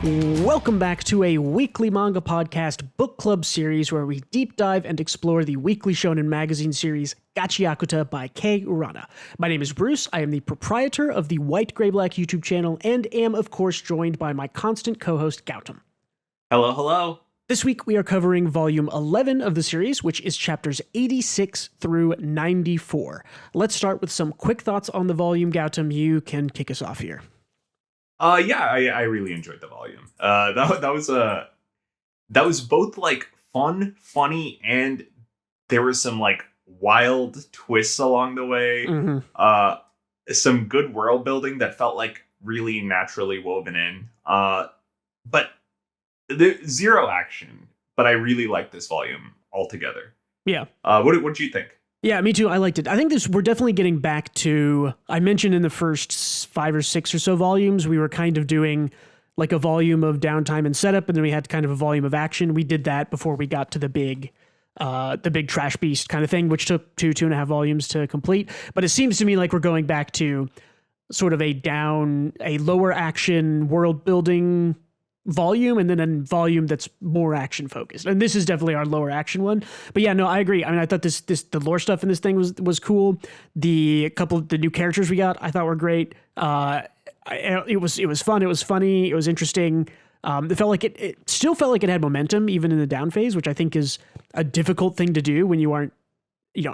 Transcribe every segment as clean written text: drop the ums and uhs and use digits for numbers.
Welcome back to a Weekly Manga Podcast book club series where we deep dive and explore the weekly shonen magazine series GACHIAKUTA by Urana. My name is Bruce. I am the proprietor of the White Gray Black YouTube channel and am, of course, joined by my constant co-host Gautam. Hello, hello. This week we are covering volume 11 of the series, which is chapters 86 through 94. Let's start with some quick thoughts on the volume. Gautam, you can kick us off here. I really enjoyed the volume. That was both like fun, funny, and there were some like wild twists along the way. Mm-hmm. Some good world building that felt like really naturally woven in. But zero action. But I really liked this volume altogether. Yeah. What did you think? Yeah, me too. I liked it. I think we're definitely getting back to, I mentioned in the first 5 or 6 or so volumes, we were kind of doing like a volume of downtime and setup, and then we had kind of a volume of action. We did that before we got to the big trash beast kind of thing, which took 2.5 volumes to complete. But it seems to me like we're going back to sort of a lower action world building volume, and then a volume that's more action focused. And this is definitely our lower action one. But yeah, no, I agree. I mean, I thought the lore stuff in this thing was cool. The new characters we got, I thought were great. It was fun. It was funny. It was interesting. It felt like it still felt like it had momentum even in the down phase, which I think is a difficult thing to do when you aren't,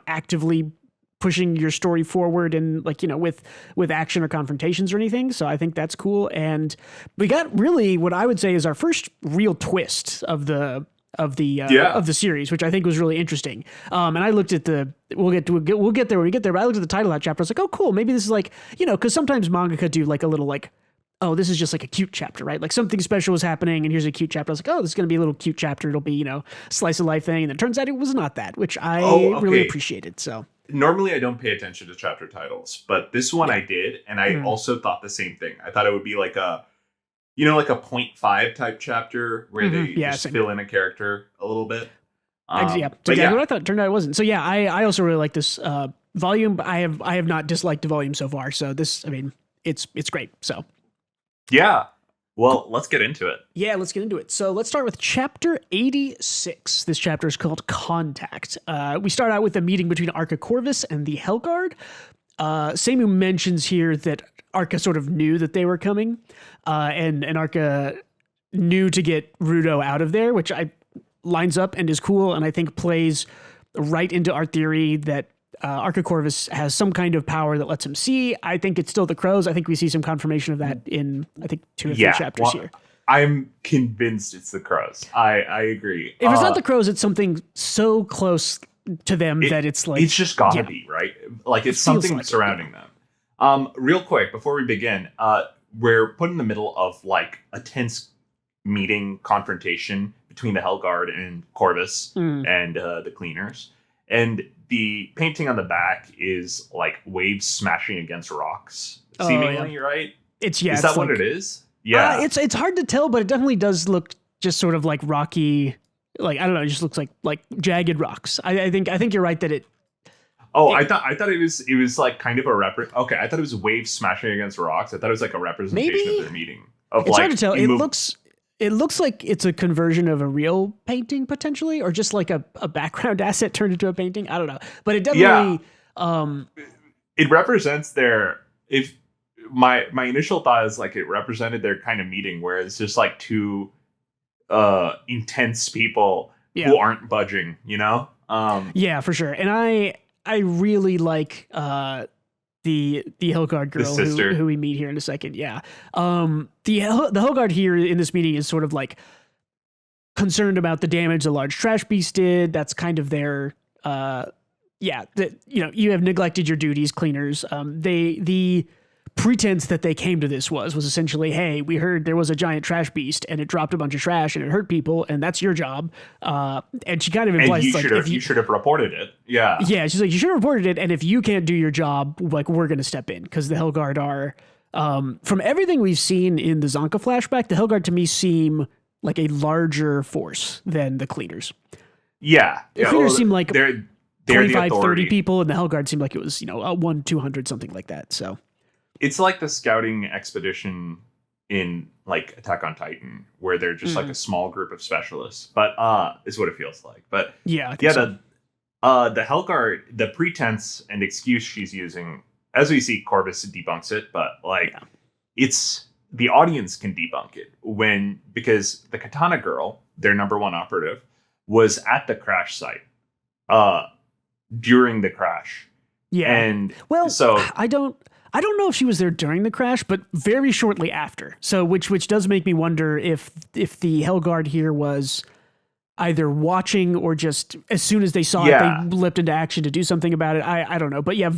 actively pushing your story forward and with action or confrontations or anything. So I think that's cool. And we got really what I would say is our first real twist of the series, which I think was really interesting. And I looked at we'll get there when we get there, but I looked at the title of that chapter. I was like, oh, cool. Maybe this is like, cause sometimes mangaka do like a little like, oh, this is just like a cute chapter, right? Like something special was happening and here's a cute chapter. I was like, oh, this is going to be a little cute chapter. It'll be, slice of life thing. And it turns out it was not that, which I really appreciated. So normally I don't pay attention to chapter titles, but this one I did. And I also thought the same thing. I thought it would be like a 0.5 type chapter where they just fill in a character a little bit. What I thought. Turned out it wasn't. So yeah, I also really like this volume. I have not disliked the volume so far. So this, I mean, it's great. So yeah. Well, let's get into it. Yeah, let's get into it. So let's start with chapter 86. This chapter is called Contact. We start out with a meeting between Arca Corvus and the Hellguard. Seimu mentions here that Arca sort of knew that they were coming, and Arca knew to get Rudo out of there, which lines up and is cool, and I think plays right into our theory that Arca Corvus has some kind of power that lets him see. I think it's still the crows. I think we see some confirmation of that in, I think, 2 or 3 chapters here. I'm convinced it's the crows. I agree. If it's not the crows, it's something so close to them that it's like... It's just gotta be, right? Like, it's something like surrounding them. Real quick, before we begin, we're put in the middle of, like, a tense confrontation between the Hellguard and Corvus and the Cleaners. And the painting on the back is like waves smashing against rocks, seemingly, right? Is that what it is? Yeah. It's hard to tell, but it definitely does look just sort of like rocky, like, I don't know, it just looks like jagged rocks. I think you're right that it... I thought it was like kind of a okay, I thought it was waves smashing against rocks. I thought it was like a representation of their meeting. It's hard to tell. It looks like it's a conversion of a real painting, potentially, or just like a background asset turned into a painting. I don't know. But it definitely... it represents their... If my initial thought is like it represented their kind of meeting where it's just like two intense people who aren't budging, Yeah, for sure. And I really like... the Hellguard girl who we meet here in a second. Yeah. The Hellguard here in this meeting is sort of like concerned about the damage the large trash beast did. That's kind of their, you have neglected your duties, Cleaners. The pretense that they came to this was essentially, hey, we heard there was a giant trash beast and it dropped a bunch of trash and it hurt people and that's your job. And she kind of implies you should have reported it. Yeah. Yeah. She's like, you should have reported it. And if you can't do your job, like, we're going to step in, because the Hellguard are, from everything we've seen in the Zonka flashback, the Hellguard to me seem like a larger force than the Cleaners. Yeah. The Cleaners seem like they're 25, 30 people, and the Hellguard seemed like it was, 100-200, something like that. So it's like the scouting expedition in like Attack on Titan, where they're just like a small group of specialists. But is what it feels like. But yeah, so. The Hellguard, the pretense and excuse she's using, as we see, Corvus debunks it, but like it's the audience can debunk it because the Katana Girl, their number one operative, was at the crash site during the crash. Yeah. And so I don't know if she was there during the crash, but very shortly after. So which does make me wonder if the Hellguard here was either watching or just as soon as they saw it, they leapt into action to do something about it. I don't know. But yeah,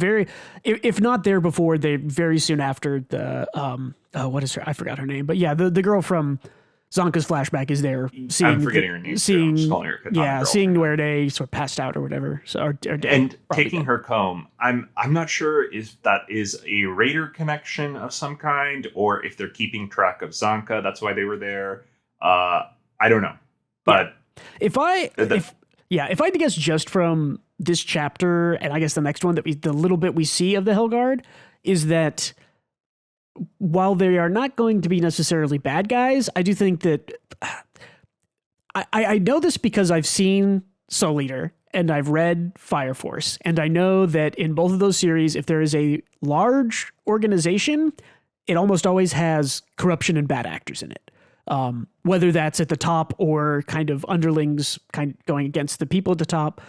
if not there before, they very soon after the, what is her? I forgot her name, but yeah, the girl from Zonka's flashback is there. I'm forgetting her name. I'm just calling her Katana Girl. Seeing where they sort of passed out or whatever. So, or dead, and taking her comb. I'm not sure if that is a Raider connection of some kind or if they're keeping track of Zonka. That's why they were there. I don't know, but. If I had to guess just from this chapter, and I guess the next one the little bit we see of the Hellguard is that while they are not going to be necessarily bad guys, I do think that I know this because I've seen Soul Eater and I've read Fire Force, and I know that in both of those series, if there is a large organization, it almost always has corruption and bad actors in it. Whether that's at the top or kind of underlings going against the people at the top.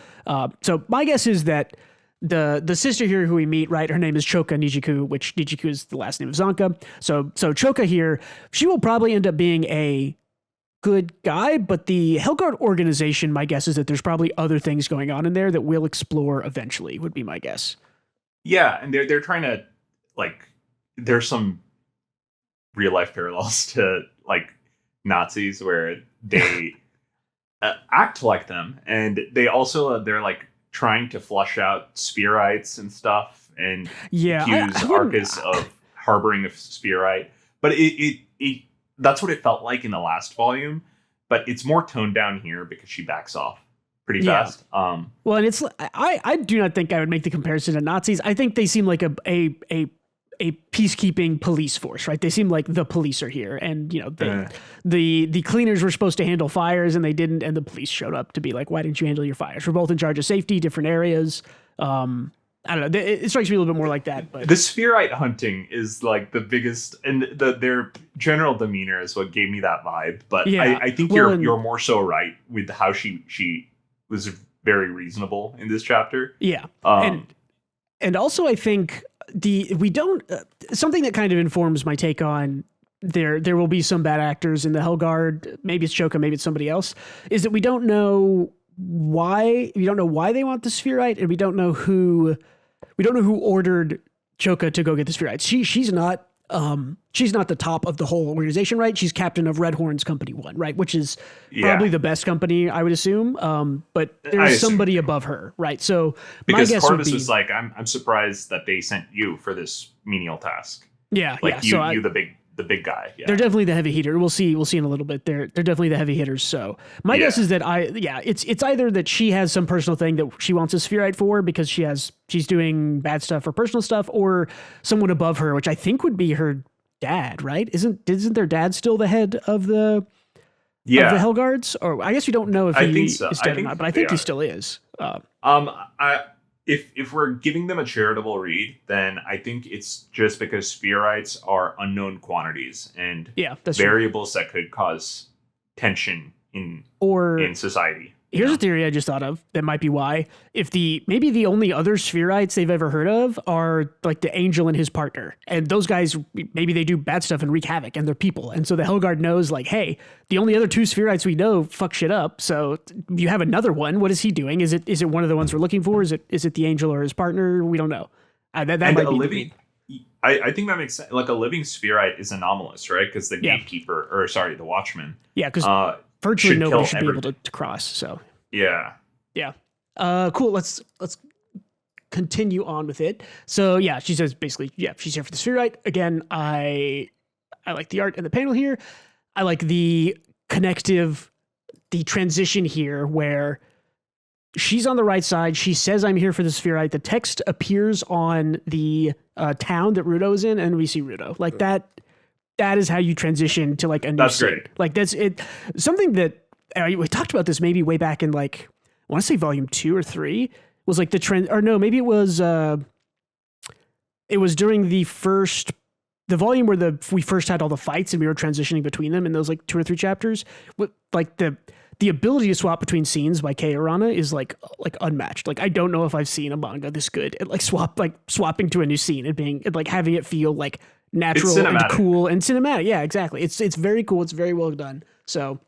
So my guess is that the sister here who we meet, right, her name is Choka Nijiku, which Nijiku is the last name of Zonka. So Choka here, she will probably end up being a good guy, but the Hellguard organization, my guess is that there's probably other things going on in there that we'll explore eventually, would be my guess. Yeah, and they're trying to, like, there's some real life parallels to, like, Nazis where they act like them, and they also they're like trying to flush out Spherites and stuff, and accuse Arcus of harboring a Spherite. But it that's what it felt like in the last volume, but it's more toned down here because she backs off pretty fast. Well, and it's I do not think I would make the comparison to Nazis. I think they seem like a peacekeeping police force, right? They seem like the police are here, and the cleaners were supposed to handle fires and they didn't, and the police showed up to be like, why didn't you handle your fires? We're both in charge of safety, different areas. I don't know. It strikes me a little bit more like that. But the Spherite hunting is like the biggest, and their general demeanor is what gave me that vibe. But I think you're more so right with how she was very reasonable in this chapter. Yeah, and also I think something that kind of informs my take on there will be some bad actors in the Hellguard. Maybe it's Choka, maybe it's somebody else. Is that we don't know why they want the Spherite, and we don't know who ordered Choka to go get the Spherite. She's not the top of the whole organization, right? She's captain of Red Horn's Company 1, right? Which is probably the best company, I would assume. But there's somebody above her, right? So because my guess Corvus would be, was like, I'm surprised that they sent you for this menial task. Yeah, like you the big guy. Yeah. They're definitely the heavy hitter. We'll see in a little bit. They're definitely the heavy hitters. So my guess is that it's either that she has some personal thing that she wants a Spherite for because she's doing bad stuff or personal stuff, or someone above her, which I think would be her dad, right? Isn't their dad still the head of the Hellguards? Or I guess we don't know if he is dead or not, but I think he still is. If we're giving them a charitable read, then I think it's just because Spherites are unknown quantities and variables that could cause tension in society. Here's a theory I just thought of that might be why. Maybe the only other Spherites they've ever heard of are like the Angel and his partner. And those guys, maybe they do bad stuff and wreak havoc, and they're people. And so the Hellguard knows, like, hey, the only other two Spherites we know fuck shit up. So you have another one. What is he doing? Is it one of the ones we're looking for? Is it the Angel or his partner? We don't know. That might be I think that makes sense. Like a living Spherite is anomalous, right? Because the gatekeeper, the watchman. Yeah, because virtually nobody should be able to cross. So yeah. Cool. Let's continue on with it. So yeah, she says basically, she's here for the Spherite. Again, I like the art and the panel here. I like the transition here where she's on the right side. She says, I'm here for the Spherite. The text appears on the town that Rudo is in, and we see Rudo. Like that that is how you transition to like a new That's scene. great. Like that's it. Something that we talked about this maybe way back in like, I want to say volume 2 or 3 was like the trend, or no, maybe it was during the volume where we first had all the fights and we were transitioning between them in those like 2 or 3 chapters. With like the ability to swap between scenes by Kei Urana is like unmatched. Like I don't know if I've seen a manga this good at like swapping to a new scene and being like having it feel like natural and cool and cinematic. Yeah, exactly. It's very cool. It's very well done. So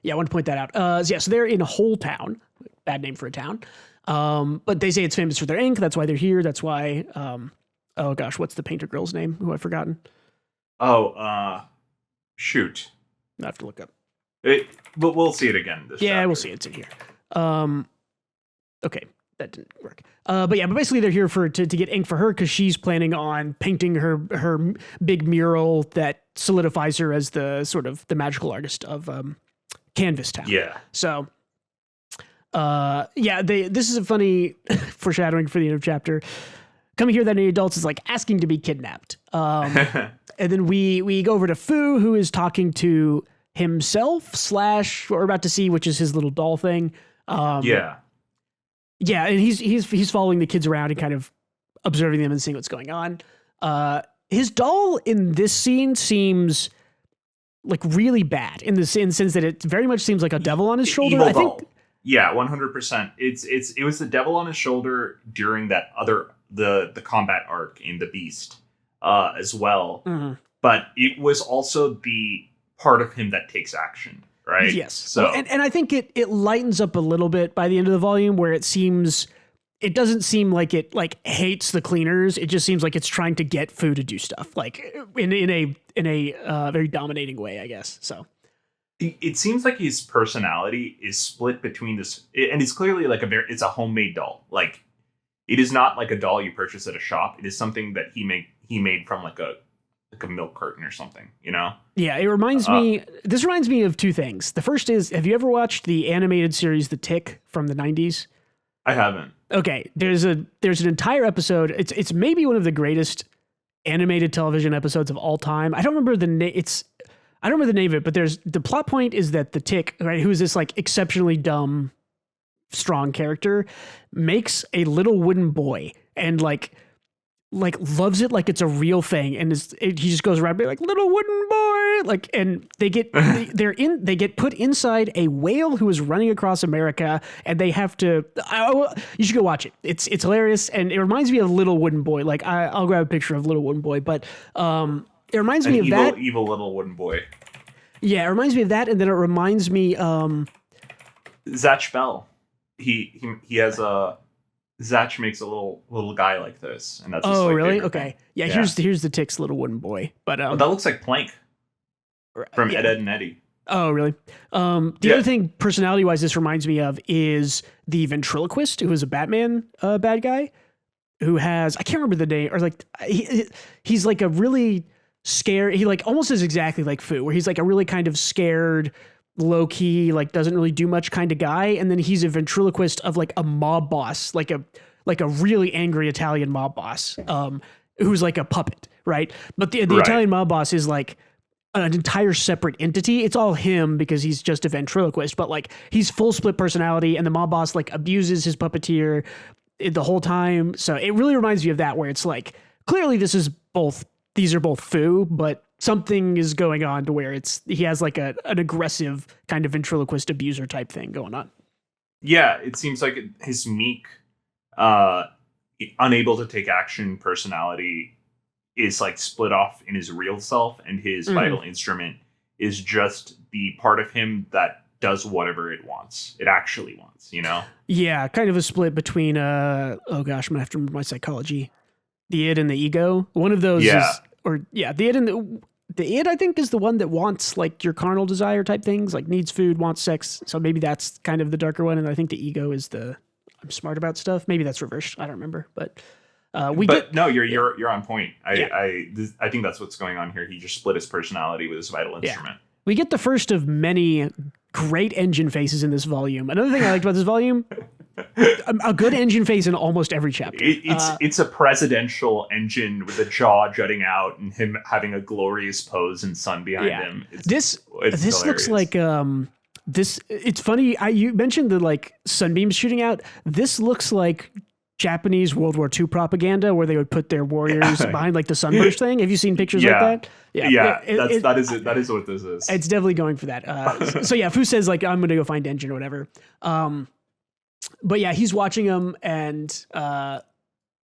yeah, I want to point that out. So they're in Whole Town. Bad name for a town. But they say it's famous for their ink. That's why they're here. That's why. Oh gosh, what's the painter girl's name? Who I've forgotten. Shoot. I have to look up. But we'll see it again. We'll see it's in here. Okay, that didn't work. But basically they're here to get ink for her because she's planning on painting her big mural that solidifies her as the sort of the magical artist of Canvas Town. Yeah. So, this is a funny foreshadowing for the end of chapter. Coming here that any adults is like asking to be kidnapped. And then we go over to Fu, who is talking to himself / what we're about to see, which is his little doll thing. Yeah, and he's following the kids around and kind of observing them and seeing what's going on. His doll in this scene seems like really bad in the sense that it very much seems like a devil on his shoulder. Evil doll. Yeah, 100%. It was the devil on his shoulder during that the combat arc in The Beast as well. Mm-hmm. But it was also the part of him that takes action, right? Yes. So and I think it lightens up a little bit by the end of the volume where it doesn't seem like it like hates the cleaners. It just seems like it's trying to get Fu to do stuff like in a very dominating way, I guess. So it seems like his personality is split between this, and it's clearly like it's a homemade doll. Like it is not like a doll you purchase at a shop. It is something that he made from like a milk carton or something, you know? Yeah, it reminds me. This reminds me of 2 things. The first is, have you ever watched the animated series The Tick from the 90s? I haven't. Okay, there's an entire episode. It's maybe one of the greatest animated television episodes of all time. I don't remember the name. I don't remember the name of it, but the plot point is that the Tick, right, who is this like exceptionally dumb, strong character, makes a little wooden boy and like loves it like it's a real thing, and he just goes around being like little wooden boy, like, and they get put inside a whale who is running across America, and they have to. You should go watch it. It's hilarious, and it reminds me of Little Wooden Boy. Like I'll grab a picture of Little Wooden Boy, but it reminds me of that evil little wooden boy. Yeah, it reminds me of that, and then it reminds me Zatch Bell. He has a. Zatch makes a little guy like this, and that's. Oh, really? Okay. Yeah, yeah. Here's the Tick's little wooden boy, but that looks like Plank from Ed, Edd and Eddy. Oh, really? The other thing, personality-wise, this reminds me of is the ventriloquist, who is a Batman bad guy, who has, I can't remember the name, or like he's like a really scared. He like almost is exactly like Fu, where he's like a really kind of scared, low key, like doesn't really do much kind of guy, and then he's a ventriloquist of like a mob boss, like a really angry Italian mob boss, who's like a puppet, right? But the Italian mob boss is like an entire separate entity. It's all him because he's just a ventriloquist, but like he's full split personality, and the mob boss like abuses his puppeteer the whole time. So it really reminds me of that, where it's like clearly these are both Fu, but something is going on to where he has like an aggressive kind of ventriloquist abuser type thing going on. Yeah, it seems like his meek, unable to take action personality is like split off in his real self, and his vital instrument is just the part of him that does whatever it wants. It actually wants, you know? Yeah, kind of a split between oh gosh, I'm gonna have to remember my psychology. The id and the ego. One of those the id and the id, I think, is the one that wants like your carnal desire type things, like needs food, wants sex. So maybe that's kind of the darker one, and I think the ego is the I'm smart about stuff. Maybe that's reversed. I don't remember, but you're on point. I think that's what's going on here. He just split his personality with his vital instrument. We get the first of many great engine faces in this volume. Another thing I liked about this volume, a good engine face in almost every chapter. It's a presidential engine with a jaw jutting out and him having a glorious pose and sun behind him. This looks like this. It's funny. You mentioned the like sunbeams shooting out. This looks like Japanese World War II propaganda where they would put their warriors behind like the sunburst thing. Have you seen pictures like that? That is what this is. It's definitely going for that. So yeah, Fu says like, I'm going to go find Engine or whatever. But yeah, he's watching him and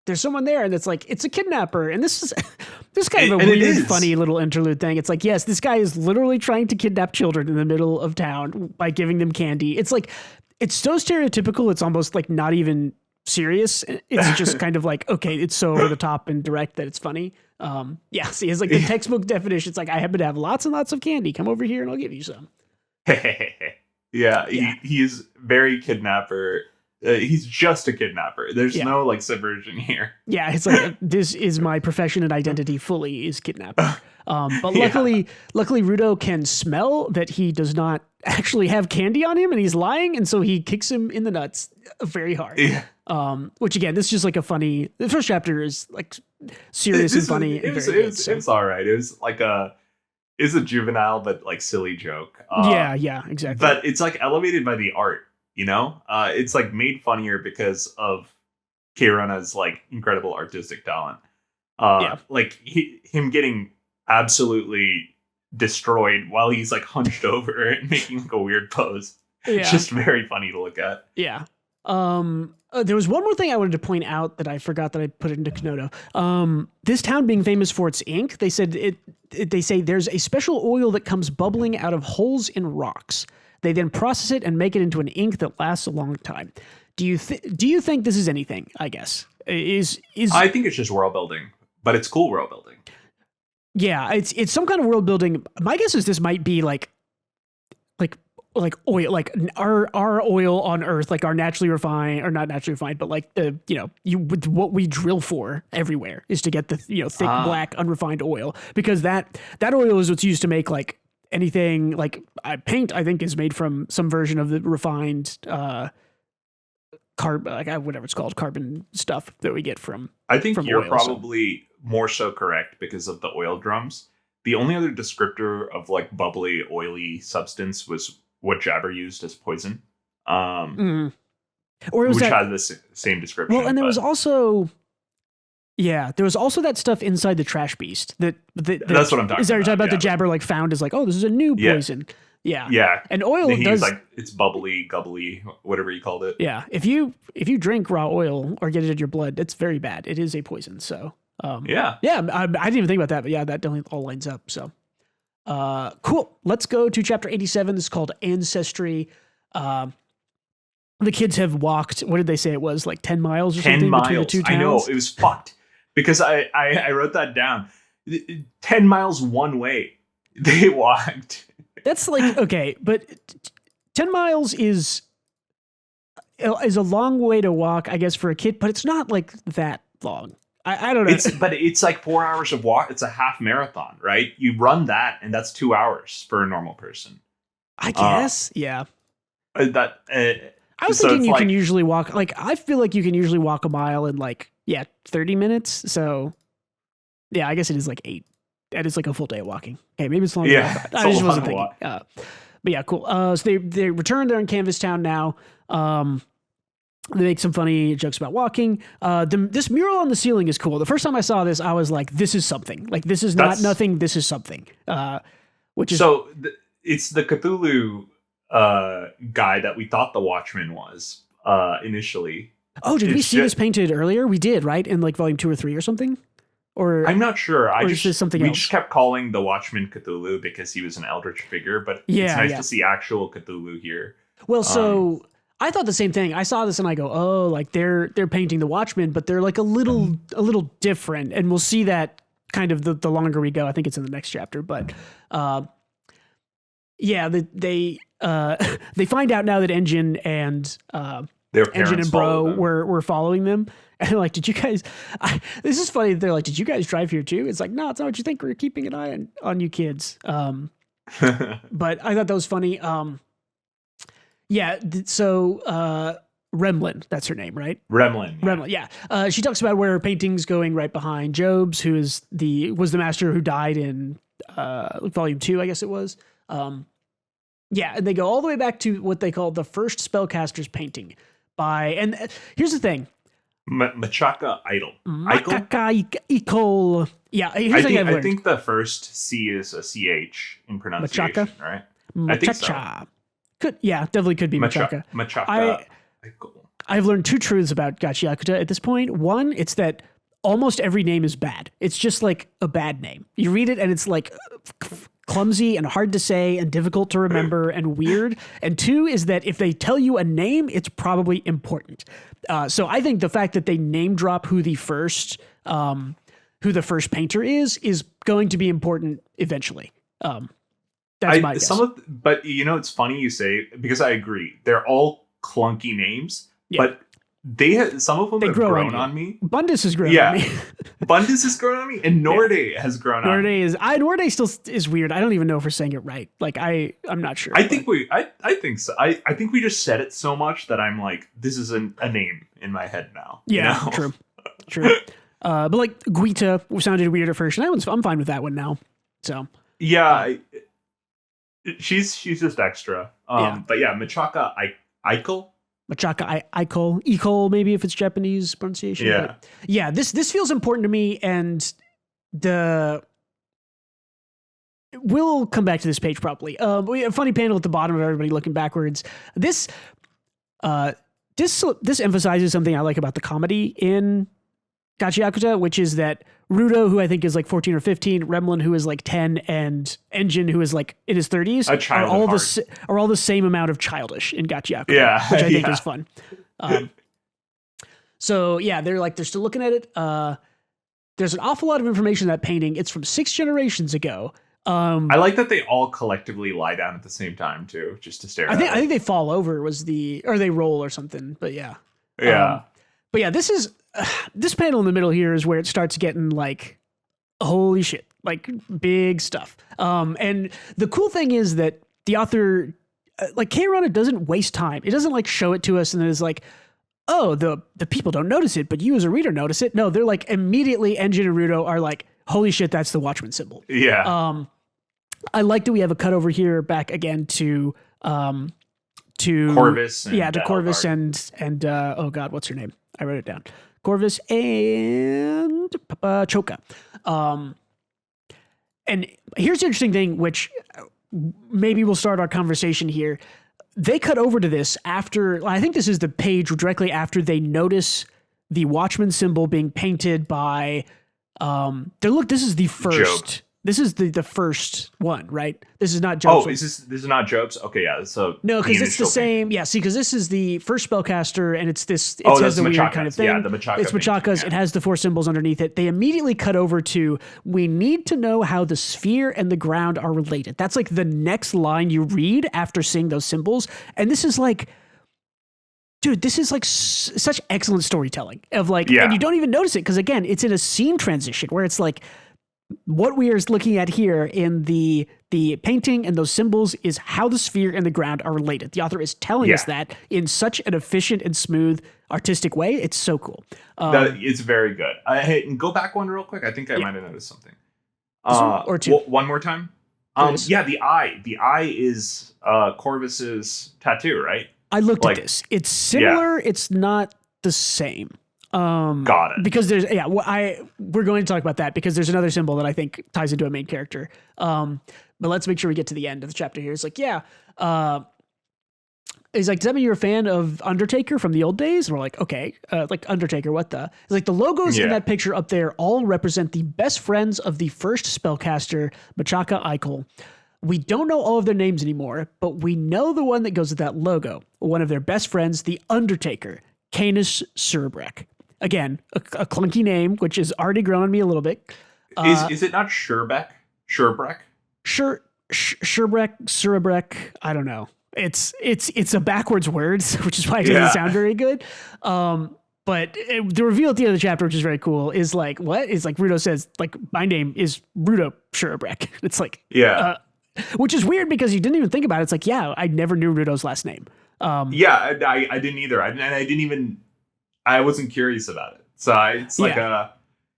there's someone there and it's like, it's a kidnapper. And this is kind of a weird, funny little interlude thing. It's like, yes, this guy is literally trying to kidnap children in the middle of town by giving them candy. It's like, it's so stereotypical. It's almost like not even serious. It's just kind of like, okay, it's so over the top and direct that it's funny. See, it's like the textbook definition. It's like, I happen to have lots and lots of candy. Come over here and I'll give you some. He is very kidnapper. He's just a kidnapper. There's no like subversion here. Yeah, it's like, this is my profession and identity fully is kidnapper. But luckily Rudo can smell that he does not actually have candy on him and he's lying. And so he kicks him in the nuts very hard. Yeah. Which again, this is just like a funny, the first chapter is like serious and funny. It's all right. It was like it's a juvenile, but like silly joke. Yeah, exactly. But it's like elevated by the art, you know? It's like made funnier because of Urana's like incredible artistic talent. Like him getting absolutely destroyed while he's like hunched over and making like a weird pose. It's just very funny to look at. Yeah. There was one more thing I wanted to point out that I forgot that I put into Kenoto. This town being famous for its ink, they said they say there's a special oil that comes bubbling out of holes in rocks. They then process it and make it into an ink that lasts a long time. Do you think this is anything? I guess I think it's just world building, but it's cool world building. Yeah, it's some kind of world building. My guess is this might be like oil, like our oil on Earth, like our naturally refined, or not naturally refined, but like with what we drill for everywhere is to get the thick black unrefined oil, because that oil is what's used to make like anything like paint. I think is made from some version of the refined carbon, like whatever it's called, carbon stuff that we get from. I think you're probably more so correct because of the oil drums. The only other descriptor of like bubbly, oily substance was what Jabber used as poison, or which had the same description. Well, and there was also that stuff inside the trash beast. That's what I'm talking about. Is that you're talking about the Jabber like found as like, oh, this is a new poison. Yeah. And oil does like, it's bubbly, gubbly, whatever you called it. Yeah. If you drink raw oil or get it in your blood, it's very bad. It is a poison. So I didn't even think about that, but yeah, that definitely all lines up. So cool. Let's go to chapter 87. This is called Ancestry. The kids have walked, what did they say it was, like 10 miles or 10 something miles. Between the two towns? I know, it was fucked because I wrote that down. 10 miles one way they walked. That's like, okay, but 10 miles is a long way to walk, I guess, for a kid, but it's not like that long. I don't know. But it's like 4 hours of walk. It's a half marathon, right? You run that, and that's 2 hours for a normal person. I guess, yeah. I was thinking you can usually walk, like, I feel like you can usually walk a mile in like, 30 minutes. So, yeah, I guess it is like 8. That is like a full day of walking. Okay, maybe it's longer. Yeah, I just wasn't thinking. But yeah, cool. So they return. They're in Canvas Town now. They make some funny jokes about walking. This mural on the ceiling is cool. The first time I saw this, I was like, "This is something. Like this is not nothing. This is something." Which is it's the Cthulhu guy that we thought the Watchman was initially. Oh, did we see this painted earlier? We did, right? In like volume 2 or 3 or something. Or I'm not sure. We just kept calling the Watchman Cthulhu because he was an eldritch figure, but it's nice to see actual Cthulhu here. Well, so I thought the same thing. I saw this and I go, oh, like they're painting the Watchmen, but they're like a little different, and we'll see that kind of the longer we go. I think it's in the next chapter, but they find out now that Engine and Engine and Bro were following them. And like, did you guys, this is funny. They're like, did you guys drive here too? It's like, no, it's not what you think. We're keeping an eye on you kids. But I thought that was funny. So Remlin, that's her name, right? Remlin. Remlin, yeah. She talks about where her painting's going right behind Job's, who was the master who died in volume 2, I guess it was. Yeah, and they go all the way back to what they call the first spellcaster's painting and here's the thing. Machaka Idol. Machaka. Yeah, here's I think the first C is a CH in pronunciation, Machaka? Right? Machacha. I think so. Definitely could be Machaka. Machaka. I've learned 2 truths about GACHIAKUTA at this point. One, it's that almost every name is bad. It's just like a bad name. You read it and it's like clumsy and hard to say and difficult to remember and weird. And 2 is that if they tell you a name, it's probably important. So I think the fact that they name drop who the first painter is going to be important eventually. That's my guess. But it's funny you say, because I agree. They're all clunky names, but some of them have grown on me. Bundus has grown on me. Bundus has grown on me, and Norde has grown on me. Norde still is weird. I don't even know if we're saying it right. Like I'm not sure. I think so. I think we just said it so much that I'm like, this is a name in my head now. Yeah, true. But like Guita sounded weird at first, and I'm fine with that one now. So yeah, she's just extra. But yeah, Machaka Eichel. Machaka Eichel, maybe if it's Japanese pronunciation. Yeah. But yeah, this feels important to me, and we'll come back to this page probably. We have a funny panel at the bottom of everybody looking backwards. This emphasizes something I like about the comedy in GACHIAKUTA, which is that Rudo, who I think is like 14 or 15, Remlin, who is like 10, and Engine, who is like in his 30s, are all the same amount of childish in GACHIAKUTA, which I think is fun. So yeah, they're still looking at it. There's an awful lot of information in that painting. It's from 6 generations ago. I like that they all collectively lie down at the same time too, just to stare at it. I think they fall over or they roll or something, but yeah. Yeah. But yeah, this panel in the middle here is where it starts getting like, holy shit, like big stuff. And the cool thing is that the author, like Urana, doesn't waste time. It doesn't like show it to us and then it's like, oh, the people don't notice it, but you as a reader notice it. No, they're like immediately Engine and Rudo are like, holy shit, that's the Watchman symbol. Yeah. I like that we have a cut over here back again to Corvus. To Corvus and oh god, what's her name? I wrote it down. Corvus and Choka. And here's the interesting thing, which maybe we'll start our conversation here. They cut over to this after, I think this is the page directly after they notice the Watchman symbol being painted by, this is the first. Job. This is the first one, right? This is not Job's. Oh, this is not Job's? Okay, yeah. So no, because it's the same. Yeah, see, because this is the first spellcaster, and it has the weird kind of thing. Yeah, the Machaka. It's Machaka's. Yeah. It has the 4 symbols underneath it. They immediately cut over to, we need to know how the sphere and the ground are related. That's like the next line you read after seeing those symbols, and this is like, dude, this is like such excellent storytelling of like, and you don't even notice it because again, it's in a scene transition where it's like, what we are looking at here in the painting and those symbols is how the sphere and the ground are related. The author is telling us that in such an efficient and smooth artistic way. It's so cool. It's very good. Hey, go back one real quick. I think I might have noticed something. Or 2. One more time. The eye. The eye is Corvus's tattoo, right? I looked at this. It's similar. Yeah. It's not the same. Got it. Because we're going to talk about that because there's another symbol that I think ties into a main character. But let's make sure we get to the end of the chapter here. It's like, he's like, does that mean you're a fan of Undertaker from the old days? And we're like, okay, like Undertaker, what the? It's like the logos in that picture up there all represent the best friends of the first spellcaster, Machaka Eichel. We don't know all of their names anymore, but we know the one that goes with that logo. One of their best friends, the Undertaker, Canis Surbrek. Again, a clunky name, which has already grown on me a little bit. Is it not Sherbrek? Surbrek. I don't know. It's a backwards word, which is why it doesn't sound very good. But the reveal at the end of the chapter, which is very cool, is like, what? Is like Rudo says, like, my name is Rudo Sherbrek. It's like, which is weird because you didn't even think about it. It's like, I never knew Rudo's last name. Yeah, I didn't either. I wasn't curious about it. So it's like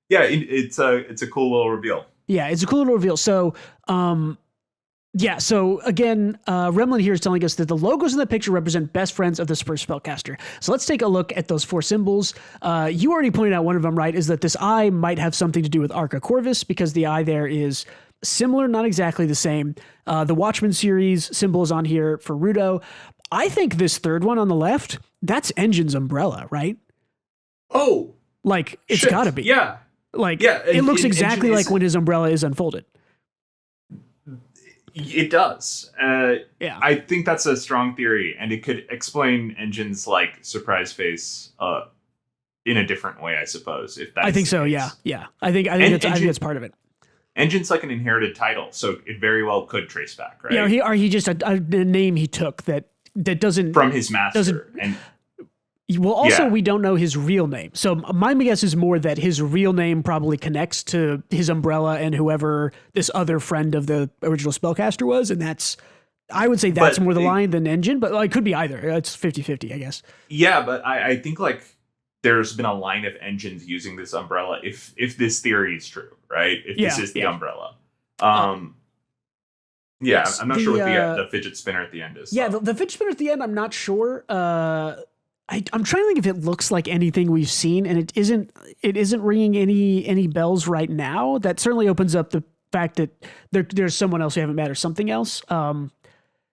it's a cool little reveal. Yeah, it's a cool little reveal. So, so again, Remlin here is telling us that the logos in the picture represent best friends of the super spellcaster. So let's take a look at those 4 symbols. You already pointed out one of them, right? Is that this eye might have something to do with Arca Corvus, because the eye there is similar, not exactly the same. The Watchmen series symbol is on here for Rudo. I think this third one on the left, that's Engine's umbrella, right? Oh, like it's got to be. Yeah. It looks exactly like when his umbrella is unfolded. It does. Yeah. I think that's a strong theory, and it could explain Engine's like surprise face in a different way, I suppose. If that's I think so. Yeah. I think that's part of it. Engine's like an inherited title, so it very well could trace back, right? Yeah, he just a name he took that doesn't from his master. We don't know his real name. So my guess is more that his real name probably connects to his umbrella and whoever this other friend of the original spellcaster was. And I would say that's more the line than Engine, but it could be either. It's 50-50, I guess. Yeah, but I think like there's been a line of Engines using this umbrella if this theory is true, right? If this is the umbrella. Yes, I'm not sure what the fidget spinner at the end is. Yeah, the fidget spinner at the end, I'm not sure. I'm trying to think if it looks like anything we've seen, and it isn't ringing any bells right now. That certainly opens up the fact that there's someone else we haven't met or something else.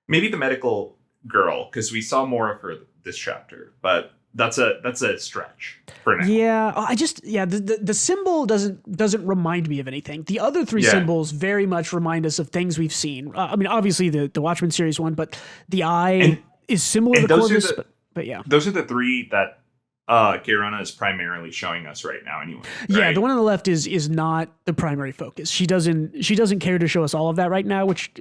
Maybe the medical girl, because we saw more of her this chapter, but that's a stretch for now. Yeah, the symbol doesn't remind me of anything. The other 3 symbols very much remind us of things we've seen. I mean, obviously the Watchmen series one, but the eye is similar to Corvus. But yeah, those are the 3 that Urana is primarily showing us right now. Anyway, right? Yeah, the one on the left is not the primary focus. She doesn't care to show us all of that right now, which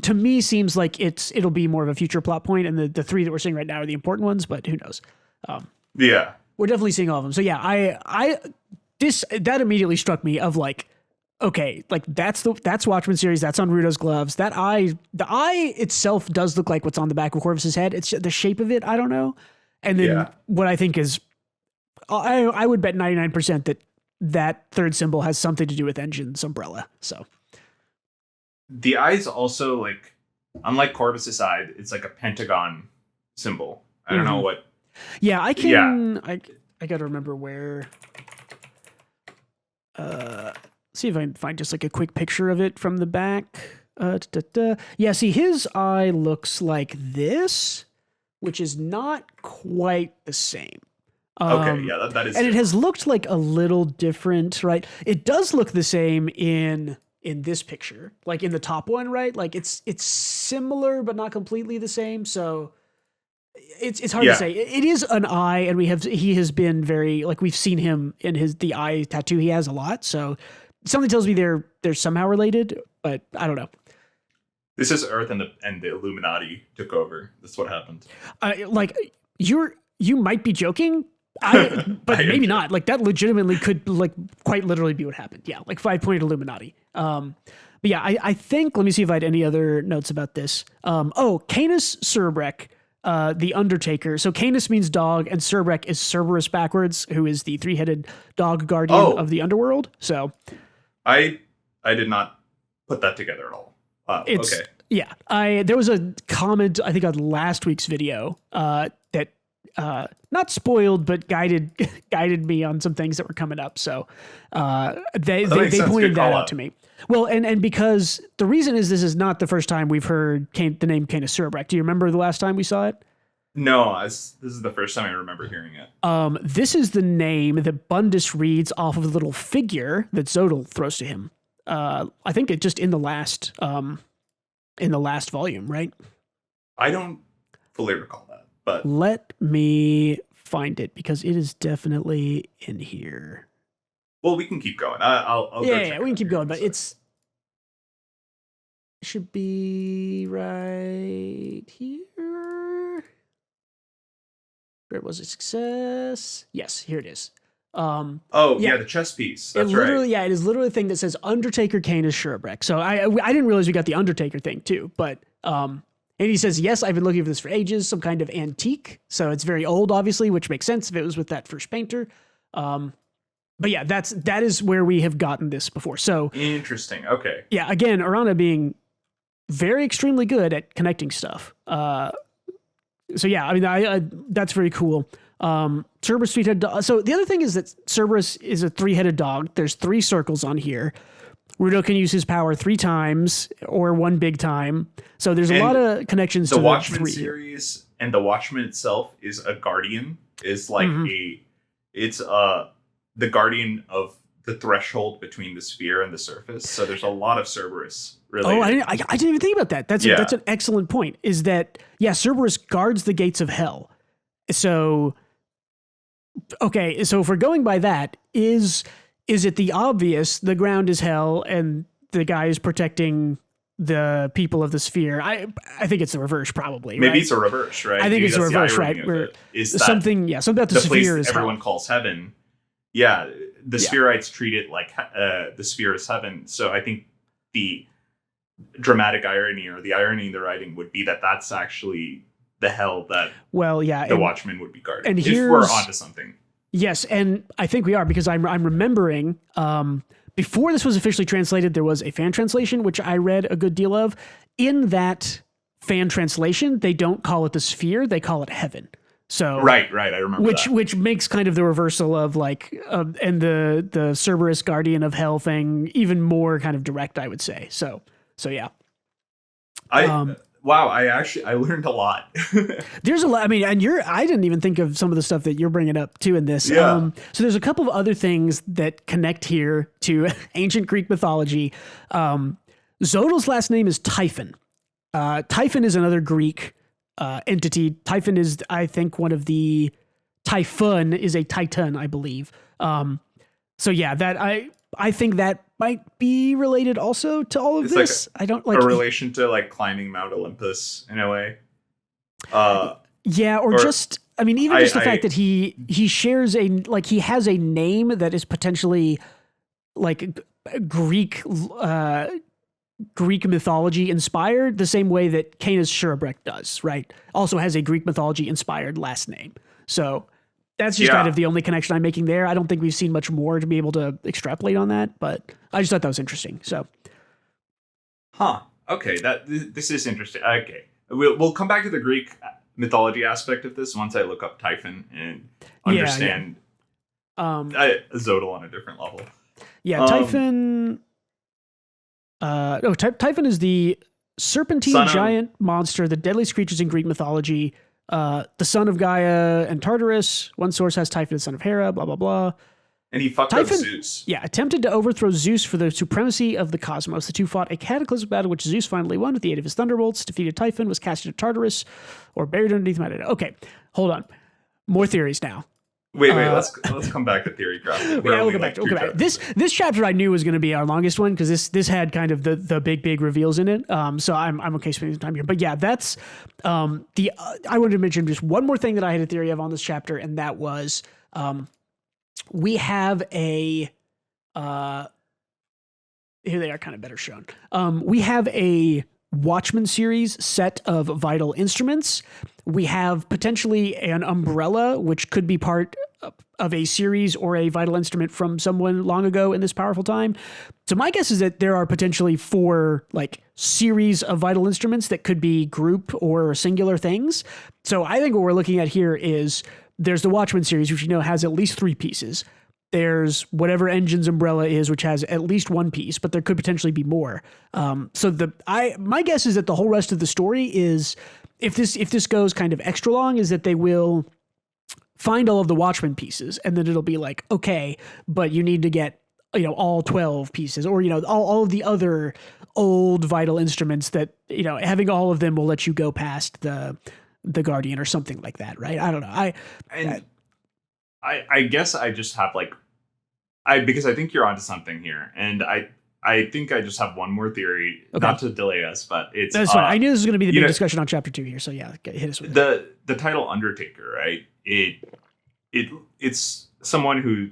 to me seems like it'll be more of a future plot point. And the 3 that we're seeing right now are the important ones, but who knows? We're definitely seeing all of them. So yeah, that immediately struck me of like, okay, like that's Watchmen series. That's on Rudo's gloves. The eye itself does look like what's on the back of Corvus's head. It's the shape of it. I don't know. And then what I think is, I would bet 99% that third symbol has something to do with Engine's umbrella. So the eye is also like, unlike Corvus's eye, it's like a pentagon symbol. I don't know what. Yeah, I can. I got to remember where. See if I can find just like a quick picture of it from the back. Yeah, see, his eye looks like this, which is not quite the same. Okay, yeah, that is. And it has looked like a little different, right? It does look the same in this picture, like in the top one, right? Like it's similar, but not completely the same. So it's hard to say. It is an eye, and he has been very, like, we've seen him in the eye tattoo he has a lot. So something tells me they're somehow related, but I don't know. This is Earth and the Illuminati took over. That's what happened. Like you might be joking, but maybe not. Like that legitimately could like quite literally be what happened. Yeah, like 5-point Illuminati. But yeah, I think. Let me see if I had any other notes about this. Canis Cerberek, the Undertaker. So Canis means dog, and Cerberek is Cerberus backwards, who is the 3-headed dog guardian of the underworld. So I did not put that together at all. Okay. Yeah. There was a comment, I think, on last week's video that not spoiled, but guided me on some things that were coming up. So they pointed that out to me. Well, and because the reason is this is not the first time we've heard the name Canis Cerberek. Do you remember the last time we saw it? No, this is the first time I remember hearing it. This is the name that Bundus reads off of the little figure that Zodal throws to him. I think it just in the last volume, right? I don't fully recall that, but let me find it because it is definitely in here. Well, we can keep going. I'll yeah, we can keep going, but it should be right here. Where it was a success. Yes, here it is. The chess piece. That's right. Yeah, it is literally a thing that says Undertaker Canis Cerberek. So I didn't realize we got the Undertaker thing too, but And he says, yes, I've been looking for this for ages, some kind of antique. So it's very old, obviously, which makes sense if it was with that first painter. But yeah, that is where we have gotten this before. So interesting. Okay. Yeah, again, Urana being very extremely good at connecting stuff. So yeah, I mean, I that's very cool. Cerberus three-headed dog. So the other thing is that Cerberus is a three-headed dog. There's 3 circles on here. Rudo can use his power 3 times or 1 big time. So there's a lot of connections to the Watchmen 3 series, and the Watchmen itself is a guardian. Is like the guardian of the threshold between the sphere and the surface. So there's a lot of Cerberus related. Oh, I didn't even think about that. That's an excellent point. Is that Cerberus guards the gates of hell. So okay, so if we're going by that, is it the obvious the ground is hell and the guy is protecting the people of the sphere? I think it's the reverse, probably. Maybe right? It's a reverse, right? I think it's the reverse, right? Where something about the sphere place is everyone hell. calls heaven. Yeah, the Spherites treat it like the sphere is heaven. So I think the dramatic irony or the irony in the writing would be that that's actually the hell that the Watchmen would be guarding. And if we're onto something. Yes, and I think we are, because I'm remembering before this was officially translated, there was a fan translation, which I read a good deal of. In that fan translation, they don't call it the sphere, they call it heaven. So right, I remember which makes kind of the reversal of like and the Cerberus Guardian of Hell thing even more kind of direct, I would say. So yeah. Wow, I learned a lot. There's a lot. I mean, and I didn't even think of some of the stuff that you're bringing up too in this. Yeah. So there's a couple of other things that connect here to ancient Greek mythology. Zodal's last name is Typhon. Typhon is another Greek entity. Typhon is, I think, one of the Typhon is a Titan, I believe. So yeah, that I think that might be related also to all of this. Like I don't like a relation to like climbing Mount Olympus in a way. Yeah, or just I mean, even just the fact that he shares he has a name that is potentially like Greek mythology inspired, the same way that Canis Schurebrecht does, right? Also has a Greek mythology inspired last name. So that's just kind of the only connection I'm making there. I don't think we've seen much more to be able to extrapolate on that, but I just thought that was interesting. So, okay, this is interesting. Okay, we'll come back to the Greek mythology aspect of this once I look up Typhon and understand Zodal on a different level. Yeah, Typhon. Typhon is the serpentine giant monster, the deadliest creatures in Greek mythology. The son of Gaia and Tartarus. One source has Typhon, the son of Hera, blah, blah, blah. And he fucked up Zeus. Yeah, attempted to overthrow Zeus for the supremacy of the cosmos. The two fought a cataclysmic battle, which Zeus finally won with the aid of his thunderbolts. Defeated Typhon, was cast into Tartarus, or buried underneath him. Okay, hold on. More theories now. Wait, let's come back to theory craft. We'll go back. This chapter I knew was going to be our longest one because this had kind of the big reveals in it. So I'm okay spending some time here. But yeah, that's I wanted to mention just one more thing that I had a theory of on this chapter, and that was we have a here they are kind of better shown. We have a Watchmen series set of vital instruments. We have potentially an umbrella, which could be part of a series or a vital instrument from someone long ago in this powerful time. So my guess is that there are potentially 4 like series of vital instruments that could be group or singular things. So I think what we're looking at here is there's the Watchmen series, which has at least 3 pieces. There's whatever Engine's umbrella is, which has at least 1 piece, but there could potentially be more. So my guess is that the whole rest of the story is, if this goes kind of extra long, is that they will find all of the Watchmen pieces, and then it'll be like, okay, but you need to get all 12 pieces, or all of the other old vital instruments that having all of them will let you go past the Guardian or something like that, right? I don't know. I guess I just have because I think you're onto something here, and I think I just have one more theory, not to delay us, but that's fine. I knew this was going to be the big discussion on chapter 2 here, so yeah, hit us with it. The title Undertaker, right? It's someone who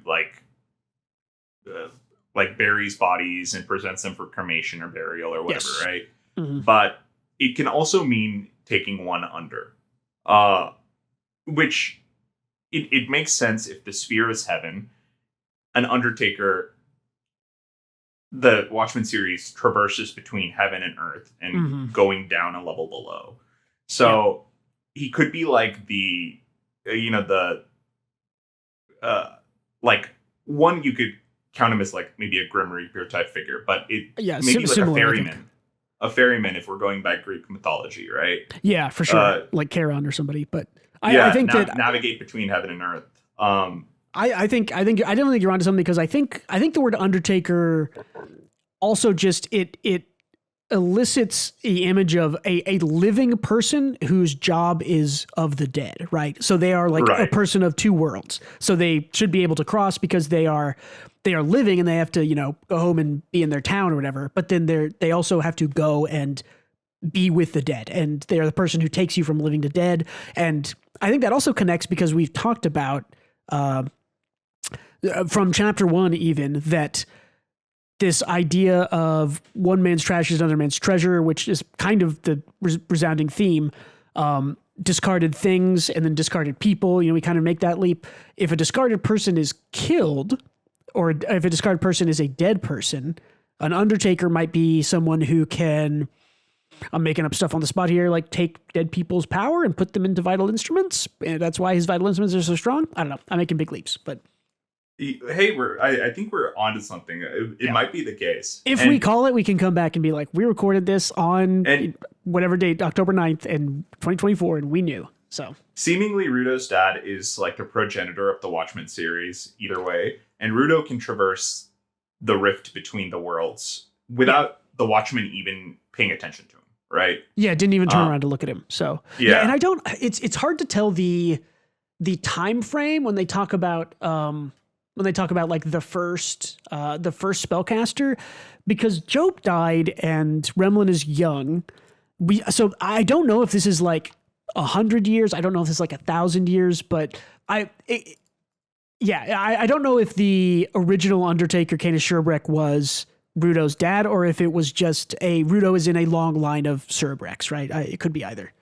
buries bodies and presents them for cremation or burial or whatever, right? Mm-hmm. But it can also mean taking one under. Which it makes sense if the sphere is heaven, an Undertaker, the Watchmen series traverses between heaven and earth and going down a level below. So he could be like the, like one, you could count him as like maybe a Grim Reaper type figure, but maybe like similar, a ferryman. A ferryman if we're going by Greek mythology, right? Yeah, for sure. Like Charon or somebody, but I think that navigate between heaven and earth. I definitely think you're onto something, because I think the word Undertaker also just it elicits the image of a living person whose job is of the dead, right? So they are like a person of two worlds. So they should be able to cross because they are living and they have to, go home and be in their town or whatever. But then they also have to go and be with the dead, and they are the person who takes you from living to dead. And I think that also connects because we've talked about from chapter 1 even, that this idea of one man's trash is another man's treasure, which is kind of the resounding theme. Discarded things and then discarded people. We kind of make that leap. If a discarded person is killed, or if a discarded person is a dead person, an Undertaker might be someone who can, I'm making up stuff on the spot here, like take dead people's power and put them into vital instruments. And that's why his vital instruments are so strong. I don't know. I'm making big leaps, but hey, I think we're onto something. It might be the case. If we call it, we can come back and be like, we recorded this on whatever date, October 9th in 2024, and we knew. So seemingly Rudo's dad is like the progenitor of the Watchmen series either way, and Rudo can traverse the rift between the worlds without the Watchmen even paying attention to him, right? Yeah, didn't even turn around to look at him. So yeah, and I don't. It's hard to tell the time frame when they talk about like the first spellcaster, because Job died and Remlin is young. So I don't know if this is like 100 years. I don't know if this is like 1,000 years, but I don't know if the original Undertaker, Canis Sherbrek, was Rudo's dad, or if it was just Rudo is in a long line of Sherbreks, right? It could be either.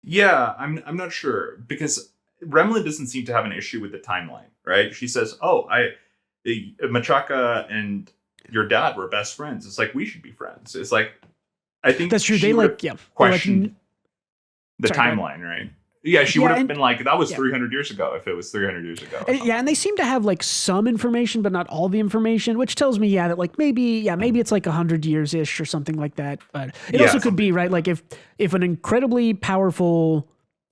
Yeah, I'm not sure, because Remlin doesn't seem to have an issue with the timeline, right? She says, Machaca and your dad were best friends. It's like, we should be friends. It's like, I think that's true. They questioned the timeline, right? Yeah, she would have been like, that was 300 years ago if it was 300 years ago. And they seem to have like some information, but not all the information, which tells me, that like maybe it's like 100 years-ish or something like that. But it also could be, right? Like if an incredibly powerful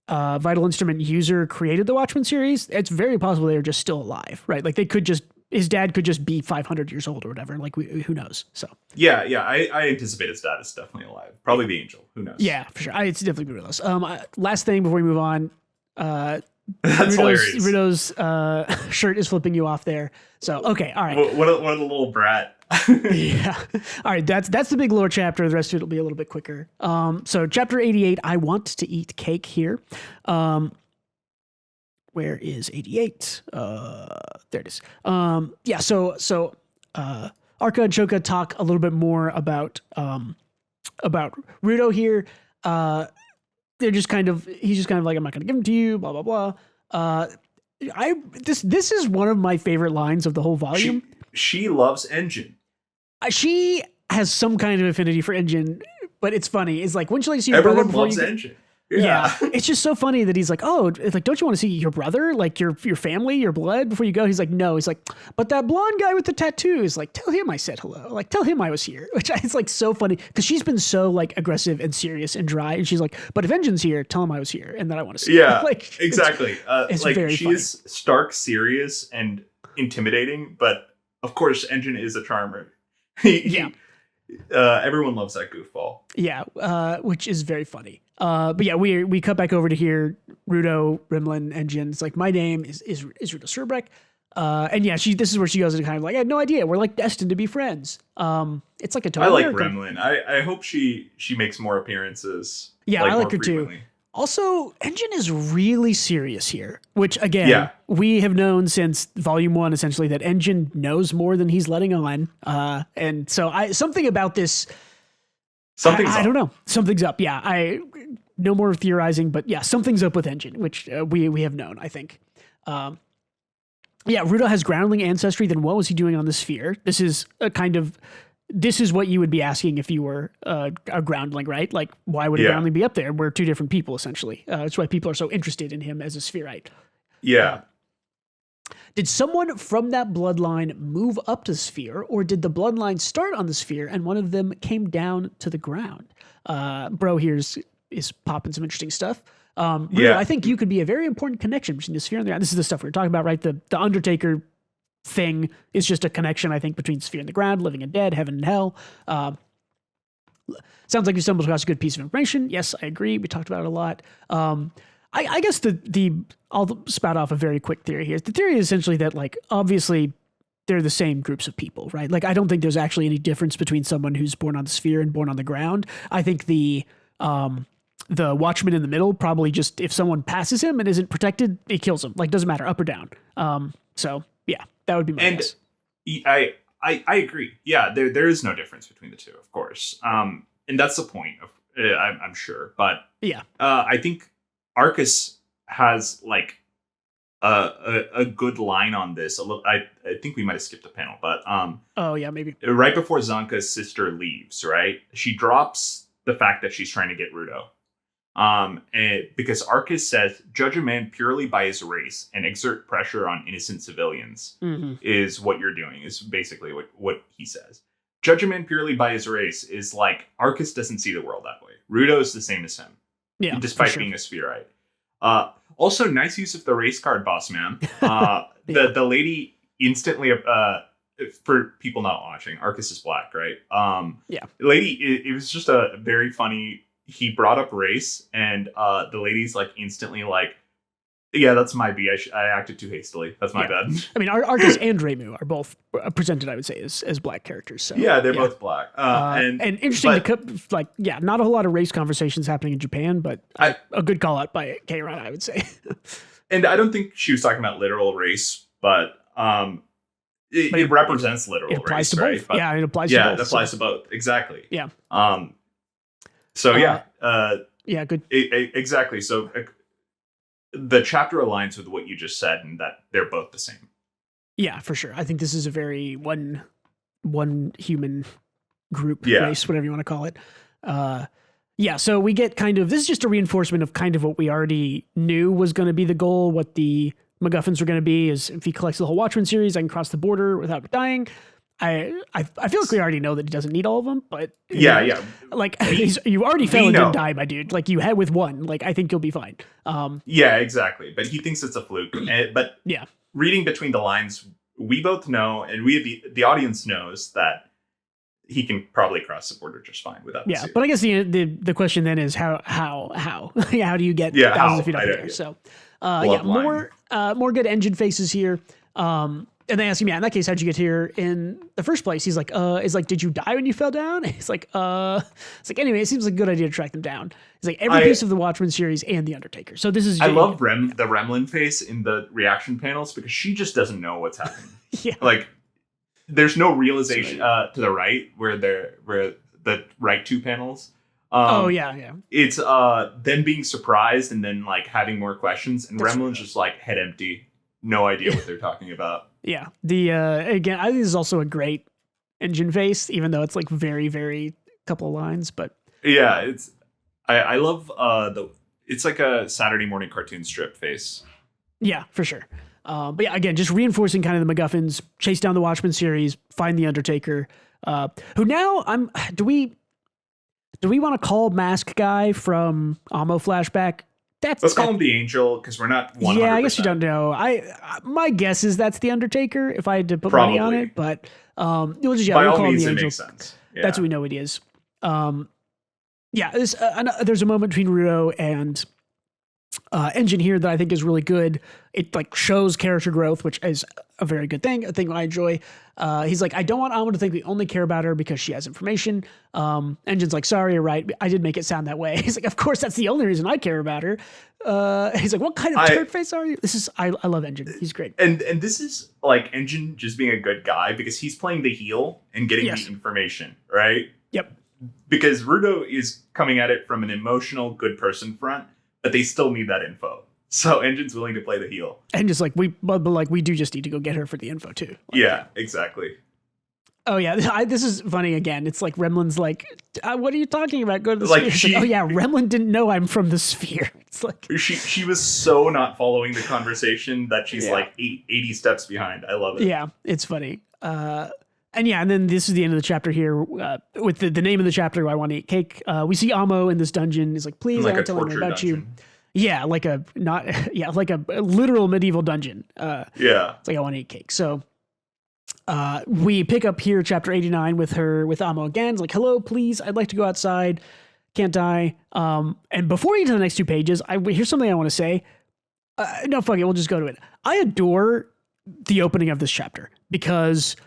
Vital Instrument user created the Watchmen series, it's very possible they're just still alive, right? Like his dad could just be 500 years old or whatever. Like who knows? So I anticipate his dad is definitely alive. Probably the Angel. Who knows? Yeah, for sure. It's definitely Rudo's. Last thing before we move on. That's hilarious. Rudo's shirt is flipping you off there. So okay, all right. What a little brat. Yeah. All right. That's the big lore chapter. The rest of it will be a little bit quicker. So chapter 88. I want to eat cake here. Where is 88? There it is. So Arca and Choka talk a little bit more about Rudo here. He's just kind of like, I'm not going to give him to you, blah, blah, blah. This is one of my favorite lines of the whole volume. She loves Engine. She has some kind of affinity for Engine, but it's funny. It's like, wouldn't you like to see your brother before loves you Engine. Yeah. It's just so funny that he's like, oh, it's like, don't you want to see your brother, like your family, your blood before you go? He's like, no. He's like, but that blonde guy with the tattoos, like, tell him I said hello. Like, tell him I was here. Which is like so funny because she's been so like aggressive and serious and dry. And she's like, but if Engine's here, tell him I was here and that I want to see him. Like, exactly. It's like very she's funny. Stark serious and intimidating, but of course Engine is a charmer. Everyone loves that goofball. Yeah, which is very funny. But yeah, we cut back over to here. Rudo, Rimlin, Engine. It's like, my name is Rudo Sherbrek. And yeah, this is where she goes and kind of like, I had no idea. We're like destined to be friends. It's like a total I like miracle. Rimlin. I hope she makes more appearances. Yeah, I like her frequently. Too. Also, Engine is really serious here, which again, we have known since volume 1, essentially, that Engine knows more than he's letting on. And so something about this, I don't know. Something's up. Yeah. no more theorizing, but yeah, something's up with Engine, which we have known, I think. Yeah, Rudo has groundling ancestry. Then what was he doing on the sphere? This is what you would be asking if you were a groundling, right? Like, why would a groundling be up there? We're two different people, essentially. That's why people are so interested in him as a spherite. Yeah. Did someone from that bloodline move up to the sphere, or did the bloodline start on the sphere and one of them came down to the ground? Bro here is popping some interesting stuff. Really, I think you could be a very important connection between the sphere and the ground. This is the stuff we were talking about, right? The Undertaker thing is just a connection, I think, between sphere and the ground, living and dead, heaven and hell. Sounds like you stumbled across a good piece of information. Yes, I agree. We talked about it a lot. I guess I'll spout off a very quick theory here. The theory is essentially that, like, obviously they're the same groups of people, right? Like, I don't think there's actually any difference between someone who's born on the sphere and born on the ground. I think the Watchman in the middle probably just, if someone passes him and isn't protected, it kills him. Like, doesn't matter, up or down. So yeah, that would be my guess. I agree. Yeah, there is no difference between the two, of course. And that's the point of I'm sure. But yeah, I think Arcus has like a good line on this. I think we might have skipped a panel, but oh yeah, maybe right before Zanka's sister leaves, right? She drops the fact that she's trying to get Rudo. And because Arcus says, judge a man purely by his race and exert pressure on innocent civilians is what you're doing, is basically what he says. Judge a man purely by his race is like, Arcus doesn't see the world that way. Rudo is the same as him. Yeah, despite being a spherite. Also, nice use of the race card, boss man. The lady instantly, for people not watching, Arcus is black, right? Yeah. Lady, it was just a very funny. He brought up race, and the lady's like instantly like, yeah, that's my B. I acted too hastily. That's my bad. I mean, Arcus and Reimu are both presented, I would say, as black characters. So yeah, they're both black. And interesting not a whole lot of race conversations happening in Japan, but a good call out by K-Ron, I would say. And I don't think she was talking about literal race, but it represents literal race. It applies to both. Right? Yeah, it applies to both. Yeah, it applies to both. Exactly. Yeah. So yeah. Good. Exactly. So the chapter aligns with what you just said, and that they're both the same. Yeah, for sure. I think this is a very one human group, race, whatever you want to call it. So we get this is just a reinforcement of kind of what we already knew was going to be the goal. What the MacGuffins were going to be is, if he collects the whole Watchmen series, I can cross the border without dying. I feel like we already know that he doesn't need all of them, but like you already fell and didn't die, my dude. Like, you had with one. Like, I think you'll be fine. Yeah, exactly. But he thinks it's a fluke. But yeah, reading between the lines, we both know, and the audience knows that he can probably cross the border just fine without. Yeah, but I guess the question then is how how do you get thousands of feet up there? So more good engine faces here. And they ask him, in that case, how'd you get here in the first place? He's like, did you die when you fell down? He's like, it's like, anyway, it seems like a good idea to track them down. He's like, every piece of the Watchmen series and the Undertaker. So this is, I love the Remlin face in the reaction panels, because she just doesn't know what's happening. Yeah. Like, there's no realization to the right where the right two panels. It's them being surprised and then like having more questions, and Remlin's just like head empty, no idea what they're talking about. Yeah. Again, I think this is also a great engine face, even though it's like very, very couple of lines, but yeah, I love it's like a Saturday morning cartoon strip face. Yeah, for sure. But yeah, again, just reinforcing kind of the MacGuffins, chase down the Watchmen series, find the Undertaker, who now do we want to call Mask Guy from Ammo Flashback? Let's call him the Angel, because we're not 100%. Yeah, I guess you don't know. My guess is that's the Undertaker, if I had to put money on it. But we'll call him the Angel. Makes sense. Yeah. That's what we know it is. There's a moment between Rudo and Engine here that I think is really good. It like shows character growth, which is a very good thing. A thing I enjoy. He's like, I don't want Alma to think we only care about her because she has information. Engine's like, sorry, you're right. I did make it sound that way. He's like, of course, that's the only reason I care about her. He's like, what kind of turd face are you? I love Engine. He's great. And this is like Engine just being a good guy, because he's playing the heel and getting the information, right? Yep. because Rudo is coming at it from an emotional good person front, but they still need that info. So Engin's willing to play the heel. And just like we do just need to go get her for the info too. Like, yeah, exactly. Oh yeah, this is funny again. It's like Remlin's like, what are you talking about? Go to the sphere. Like, oh yeah, Remlin didn't know I'm from the sphere. It's like she was so not following the conversation that she's like 80 steps behind. I love it. Yeah, it's funny. And then this is the end of the chapter here with the name of the chapter. I want to eat cake. We see Amo in this dungeon. He's like, please, I want to tell him about you. Yeah, like a literal medieval dungeon. It's like I want to eat cake. So we pick up here chapter 89 with Amo again. It's like, hello, please, I'd like to go outside. Can't die. And before we get to the next two pages, here's something I want to say. No, fuck it, we'll just go to it. I adore the opening of this chapter because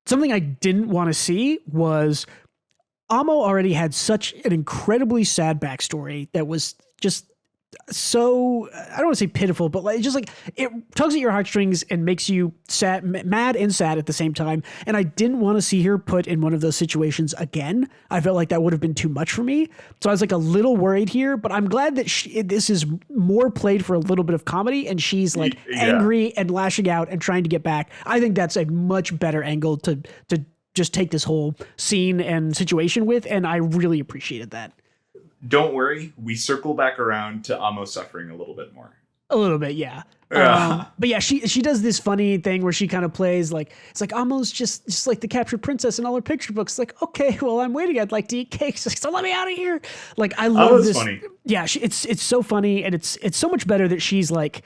something I didn't want to see was Amo already had such an incredibly sad backstory that was just so, I don't want to say pitiful, but like just like it tugs at your heartstrings and makes you sad, mad and sad at the same time. And I didn't want to see her put in one of those situations again. I felt like that would have been too much for me. So I was like a little worried here, but I'm glad that this is more played for a little bit of comedy and she's like angry and lashing out and trying to get back. I think that's a much better angle to just take this whole scene and situation with. And I really appreciated that. Don't worry, we circle back around to Amo suffering a little bit more. A little bit, yeah. But yeah, she does this funny thing where she kind of plays like, it's like Amo's just like the captured princess in all her picture books. It's like, okay, well, I'm waiting. I'd like to eat cakes. Like, so let me out of here. Like, I love this. Funny. Yeah, it's so funny. And it's so much better that she's like,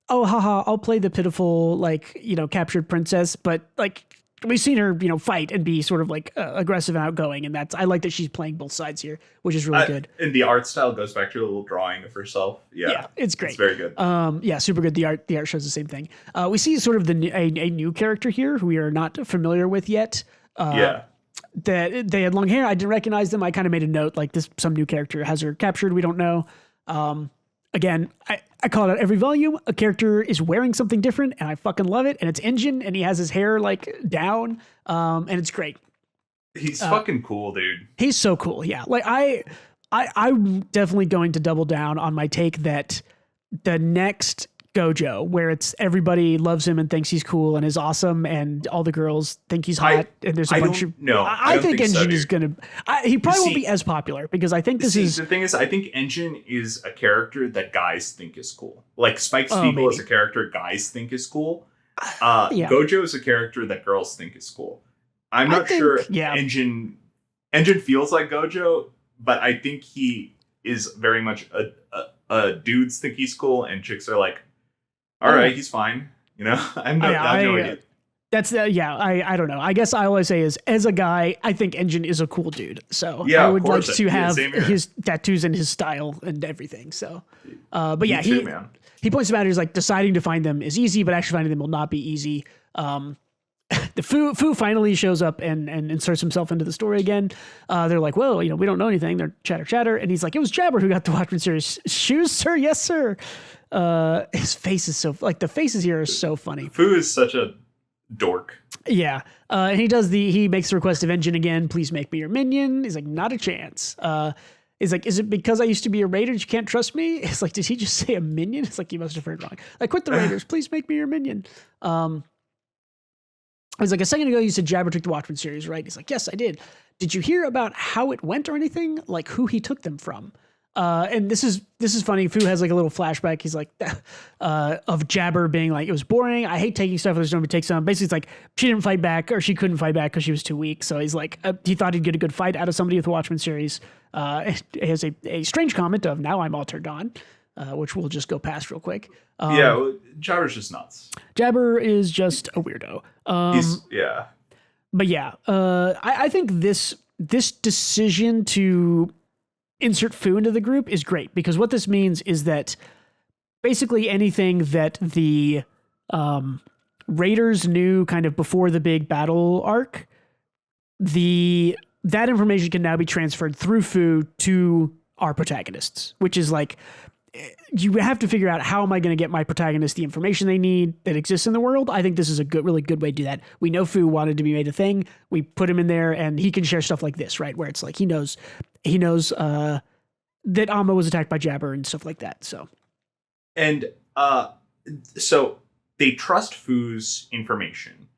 oh, haha, I'll play the pitiful, like, captured princess. But like, we've seen her, fight and be sort of like aggressive and outgoing. And I like that she's playing both sides here, which is really good. And the art style goes back to a little drawing of herself. Yeah, it's great. It's very good. Yeah, super good. The art shows the same thing. We see sort of a new character here who we are not familiar with yet. That they had long hair. I didn't recognize them. I kind of made a note like some new character has her captured. We don't know. Again, I call it out every volume. A character is wearing something different, and I fucking love it. And it's Engine, and he has his hair like down, and it's great. He's fucking cool, dude. He's so cool. Yeah, like I'm definitely going to double down on my take that the next Gojo, where it's everybody loves him and thinks he's cool and is awesome, and all the girls think he's hot, and there's a bunch of. No, I think Engine is gonna. He probably won't be as popular because I think this is. The thing is, I think Engine is a character that guys think is cool. Like Spike Spiegel is a character guys think is cool. Gojo is a character that girls think is cool. I'm not sure. Yeah. Engine feels like Gojo, but I think he is very much a dudes think he's cool, and chicks are like, all right, he's fine. I have no idea. I don't know. I guess I always say is, as a guy, I think Engine is a cool dude. So yeah, I would like to have his tattoos and his style and everything. So, but yeah, he points them out. He's like, deciding to find them is easy, but actually finding them will not be easy. The Fu finally shows up and inserts himself into the story again. They're like, well, we don't know anything. They're chatter. And he's like, it was Jabber who got the Watchmen series. Shoes, sir? Yes, sir. His face is so, like, the faces here are so funny. Fu is such a dork. Yeah. And he makes the request of Engine again. Please make me your minion. He's like, not a chance. He's like, is it because I used to be a raider you can't trust me? It's like, did he just say a minion? It's like, you must have heard wrong. Like, quit the raiders. Please make me your minion. He's like, a second ago you said Jabber took the Watchmen series, right? He's like, yes, I did. Did you hear about how it went or anything? Like who he took them from? And this is funny. Fu has like a little flashback. He's like, of Jabber being like, it was boring. I hate taking stuff. There's nobody takes some. Basically, it's like she didn't fight back or she couldn't fight back because she was too weak. So he's like, he thought he'd get a good fight out of somebody with the Watchmen series. He has a strange comment of now I'm all turned on, which we'll just go past real quick. Jabber's just nuts. Jabber is just a weirdo. But yeah, I think this decision to insert Fu into the group is great because what this means is that basically anything that the Raiders knew kind of before the big battle arc, that information can now be transferred through Fu to our protagonists, which is like you have to figure out how am I going to get my protagonist the information they need that exists in the world. I think this is a really good way to do that. We know Fu wanted to be made a thing. We put him in there and he can share stuff like this, right? Where it's like, he knows that Amma was attacked by Jabber and stuff like that. So, and so they trust Fu's information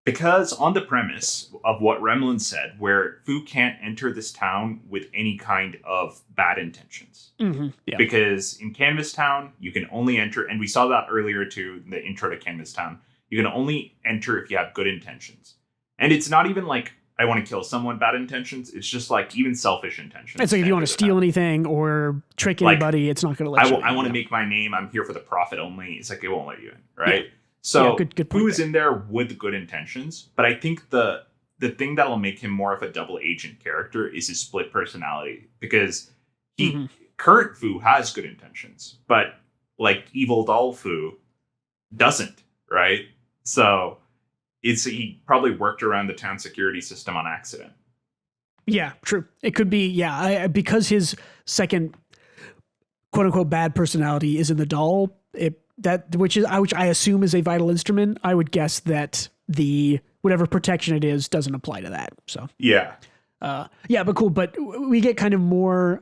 because on the premise of what Remlin said, where Fu can't enter this town with any kind of bad intentions. Yeah. Because in Canvas Town, you can only enter, and we saw that earlier too, in the intro to Canvas Town, you can only enter if you have good intentions. And it's not even like, I want to kill someone, bad intentions. It's just like even selfish intentions. It's like if you want to steal anything or trick anybody, it's not going to let you in. I want to make my name. I'm here for the profit only. It's like, it won't let you in, right? Yeah. So good Fu is in there with good intentions. But I think the thing that'll make him more of a double agent character is his split personality. Because current Fu has good intentions. But like evil doll Fu doesn't, right? So he probably worked around the town security system on accident. Yeah, true. It could be, because his second quote unquote bad personality is in the doll, which I assume is a vital instrument. I would guess that the whatever protection it is doesn't apply to that. So yeah, but cool. But we get kind of more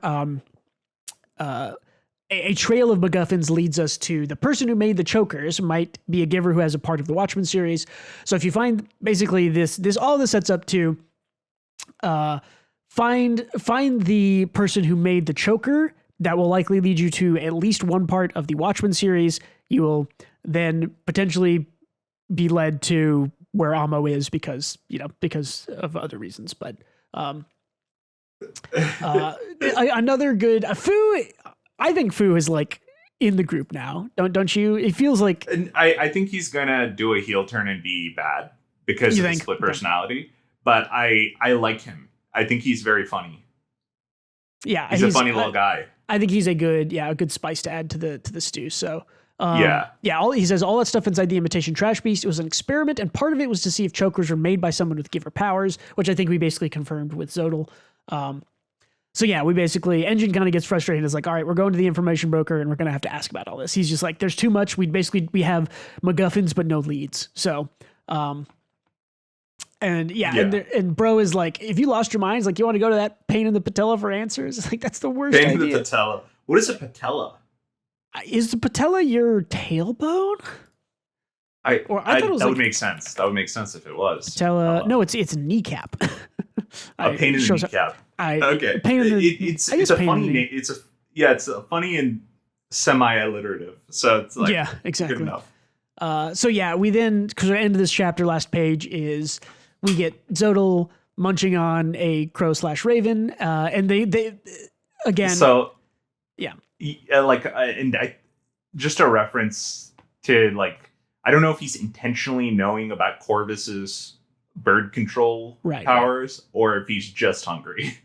a trail of MacGuffins leads us to the person who made the chokers might be a giver who has a part of the Watchmen series. So if you find basically all this sets up to find the person who made the choker, that will likely lead you to at least one part of the Watchmen series. You will then potentially be led to where Amo is because of other reasons. But another good Fu. I think Fu is like in the group now. Don't you? It feels like. And I think he's gonna do a heel turn and be bad because of his split personality. But I like him. I think he's very funny. Yeah, he's a funny little guy. I think he's a good spice to add to the stew. So he says all that stuff inside the imitation trash beast. It was an experiment, and part of it was to see if chokers were made by someone with giver powers, which I think we basically confirmed with Zodal. So yeah, we basically, Engine kind of gets frustrated. It's like, all right, we're going to the information broker and we're going to have to ask about all this. He's just like, there's too much. We have MacGuffins, but no leads. So, and bro is like, if you lost your mind, it's like, you want to go to that pain in the patella for answers? It's like, that's the worst idea. Pain in the patella. What is a patella? Is the patella your tailbone? I thought it was that would make sense. That would make sense if it was. Patella. No, it's a kneecap. A pain in the kneecap. Okay. It's a funny name. It's a funny and semi-alliterative. So it's like exactly. Good enough. We then, because the end of this chapter, last page is we get Zodal munching on a crow/raven, and they again. So just a reference to like, I don't know if he's intentionally knowing about Corvus's bird control powers or if he's just hungry.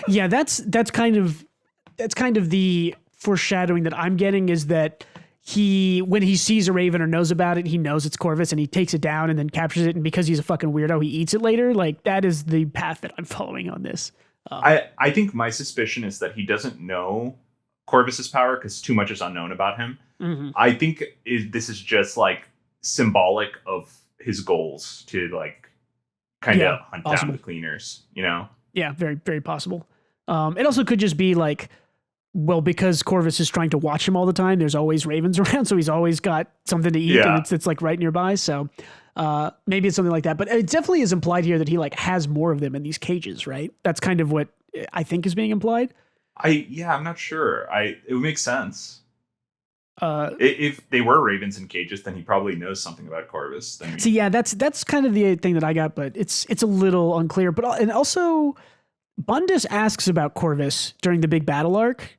Yeah, that's kind of the foreshadowing that I'm getting, is that when he sees a raven or knows about it, he knows it's Corvus and he takes it down and then captures it, and because he's a fucking weirdo, he eats it later. Like, that is the path that I'm following on this. I think my suspicion is that he doesn't know Corvus's power because too much is unknown about him. Mm-hmm. I think this is just like symbolic of his goals to like kind of hunt down the cleaners, you know? Yeah, very, very possible. It also could just be like, well, because Corvus is trying to watch him all the time, there's always ravens around, so he's always got something to eat, and it's like right nearby. So maybe it's something like that. But it definitely is implied here that he like has more of them in these cages, right? That's kind of what I think is being implied. I'm not sure. It would make sense. If they were ravens in cages, then he probably knows something about Corvus. That's kind of the thing that I got, but it's a little unclear. But and also, Bundus asks about Corvus during the big battle arc.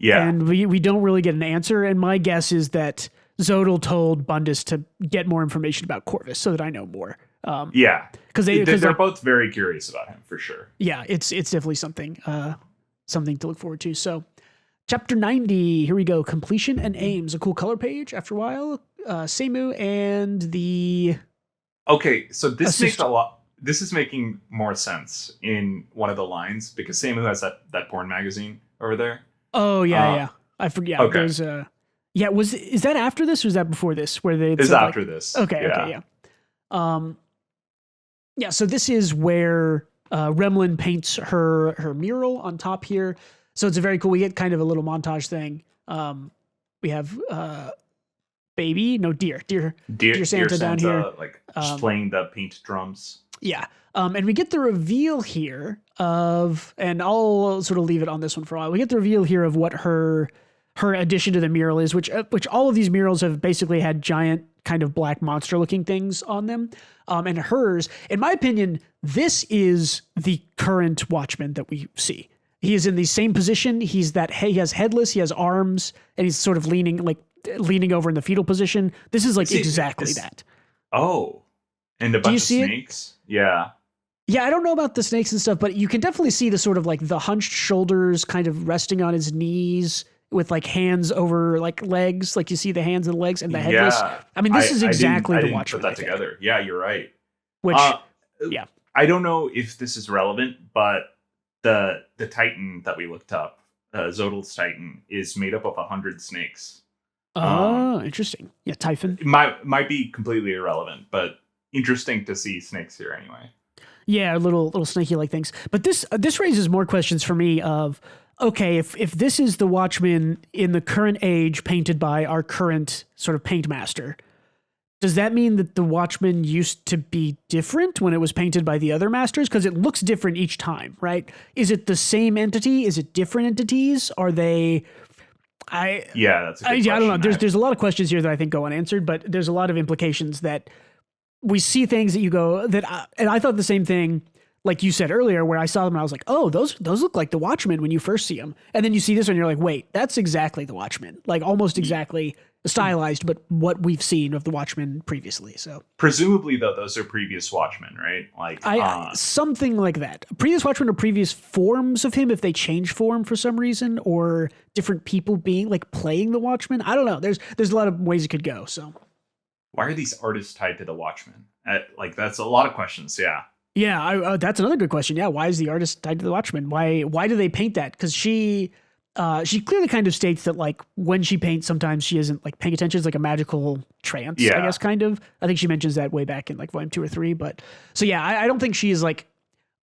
Yeah, and we don't really get an answer. And my guess is that Zodal told Bundus to get more information about Corvus so that I know more. Because they're both very curious about him for sure. Yeah, it's definitely something to look forward to. So. Chapter 90, here we go. Completion and aims. A cool color page after a while. Seimu and the... Okay, so this is making more sense in one of the lines because Seimu has that porn magazine over there. Oh, yeah. I forget. Okay. There's yeah. Is that after this or is that before this? Where they It's after this. Okay. Yeah. Yeah. So this is where Remlin paints her mural on top here. So it's a very cool. We get kind of a little montage thing. We have dear Santa down here, like just playing the paint drums. Yeah. And we get the reveal here of, and I'll sort of leave it on this one for a while. We get the reveal here of what her addition to the mural is, which all of these murals have basically had giant kind of black monster looking things on them. And hers, in my opinion, this is the current Watchman that we see. He is in the same position. He has headless, he has arms, and he's sort of leaning over in the fetal position. This is like exactly that. Oh, and a bunch of snakes. Yeah. Yeah, I don't know about the snakes and stuff, but you can definitely see the sort of like the hunched shoulders kind of resting on his knees with like hands over like legs. Like you see the hands and the legs and the headless. Yeah. I mean, this is exactly the Watchman. Put that together. Yeah, you're right. Which, yeah. I don't know if this is relevant, but the Titan that we looked up, Zodal's Titan, is made up of 100 snakes. Oh, interesting. Yeah, Typhon. It might be completely irrelevant, but interesting to see snakes here anyway. Yeah, little snaky like things. But this raises more questions for me of, okay, if this is the Watchman in the current age painted by our current sort of paint master, does that mean that the Watchman used to be different when it was painted by the other masters? Because it looks different each time, right? Is it the same entity? Is it different entities? Are they... that's a good question. I don't know. There's a lot of questions here that I think go unanswered, but there's a lot of implications that we see things that you go and I thought the same thing, like you said earlier, where I saw them and I was like, oh, those look like the Watchmen when you first see them, and then you see this one, and you're like, wait, that's exactly the Watchmen, like almost exactly stylized, but what we've seen of the Watchmen previously. So presumably, though, those are previous Watchmen, right? Like something like that. Previous Watchmen or previous forms of him, if they change form for some reason, or different people being like playing the Watchmen. I don't know. There's a lot of ways it could go. So. Why are these artists tied to the Watchmen? Like, that's a lot of questions. Yeah. Yeah, that's another good question. Yeah, why is the artist tied to the Watchmen? Why do they paint that? Because she clearly kind of states that like when she paints, sometimes she isn't like paying attention. It's like a magical trance, I guess, kind of. I think she mentions that way back in like volume 2 or 3. But so yeah, I don't think she is like,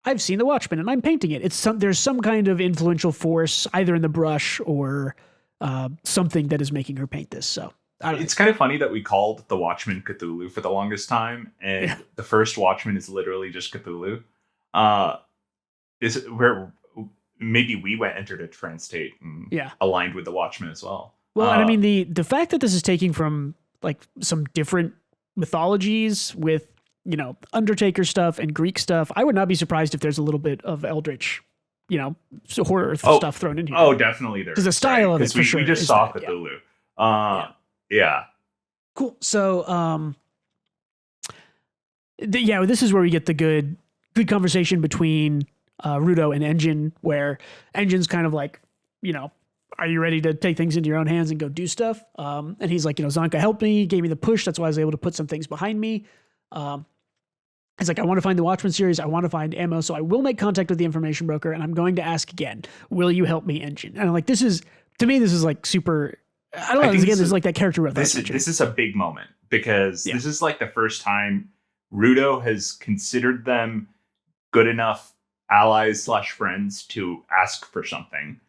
I've seen the Watchmen and I'm painting it. There's some kind of influential force either in the brush or something that is making her paint this. So. It's kind of funny that we called the Watchman Cthulhu for the longest time, and the first Watchman is literally just Cthulhu. Is it where maybe we entered a trance state and aligned with the Watchmen as well. Well, and I mean the fact that this is taking from like some different mythologies with Undertaker stuff and Greek stuff, I would not be surprised if there's a little bit of Eldritch, horror stuff thrown in here. Oh, definitely there. Because the style of it for sure. We just saw Cthulhu. Yeah. Cool. So, this is where we get the good conversation between Rudo and Engine, where Engine's kind of like, are you ready to take things into your own hands and go do stuff? And he's like, Zanka helped me, gave me the push. That's why I was able to put some things behind me. He's like, I want to find the Watchmen series. I want to find ammo. So I will make contact with the information broker, and I'm going to ask again, will you help me, Engine? And I'm like, this is like super... I don't know. This is like that character growth. This is a big moment because this is like the first time Rudo has considered them good enough allies / friends to ask for something.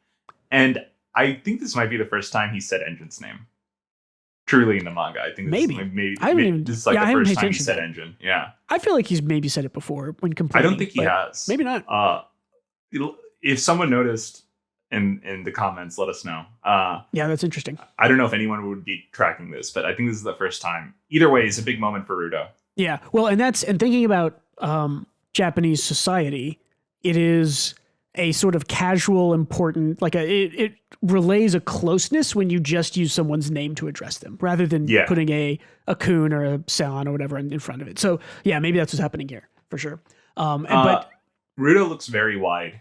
And I think this might be the first time he said Engine's name. Truly in the manga. I think this is like the first time he said Engine. Yeah. I feel like he's maybe said it before when complaining. I don't think he has. Maybe not. If someone noticed in the comments, let us know. Yeah, that's interesting. I don't know if anyone would be tracking this, but I think this is the first time. Either way, it's a big moment for Rudo. Yeah, well, and thinking about Japanese society, it is a sort of casual, important, like it relays a closeness when you just use someone's name to address them, rather than putting a kun or a san or whatever in front of it. So yeah, maybe that's what's happening here for sure. But Rudo looks very wide.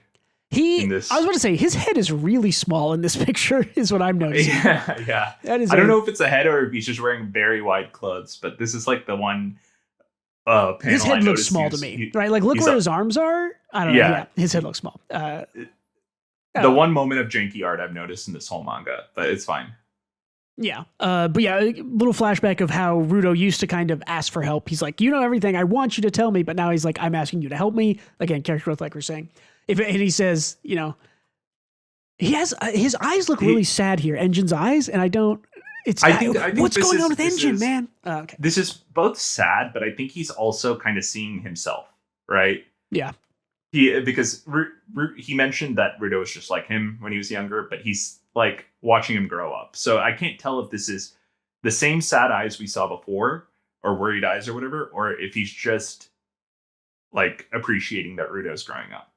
I was about to say his head is really small in this picture, is what I'm noticing. Yeah. I don't know if it's a head or if he's just wearing very wide clothes, but this is like the one panel. His head looks small to me, right? Like, look where his arms are. I don't know. Yeah, his head looks small. the one moment of janky art I've noticed in this whole manga, but it's fine. Yeah. But yeah, a little flashback of how Rudo used to kind of ask for help. He's like, you know everything. I want you to tell me. But now he's like, I'm asking you to help me. Again, character growth, like we're saying. And he says, you know, he has his eyes look really sad here. Engine's eyes. And I think what's going on with Engine, man? Okay. This is both sad, but I think he's also kind of seeing himself, right? Yeah. Because he mentioned that Rudo was just like him when he was younger, but he's like watching him grow up. So I can't tell if this is the same sad eyes we saw before or worried eyes or whatever, or if he's just like appreciating that Rudo's growing up.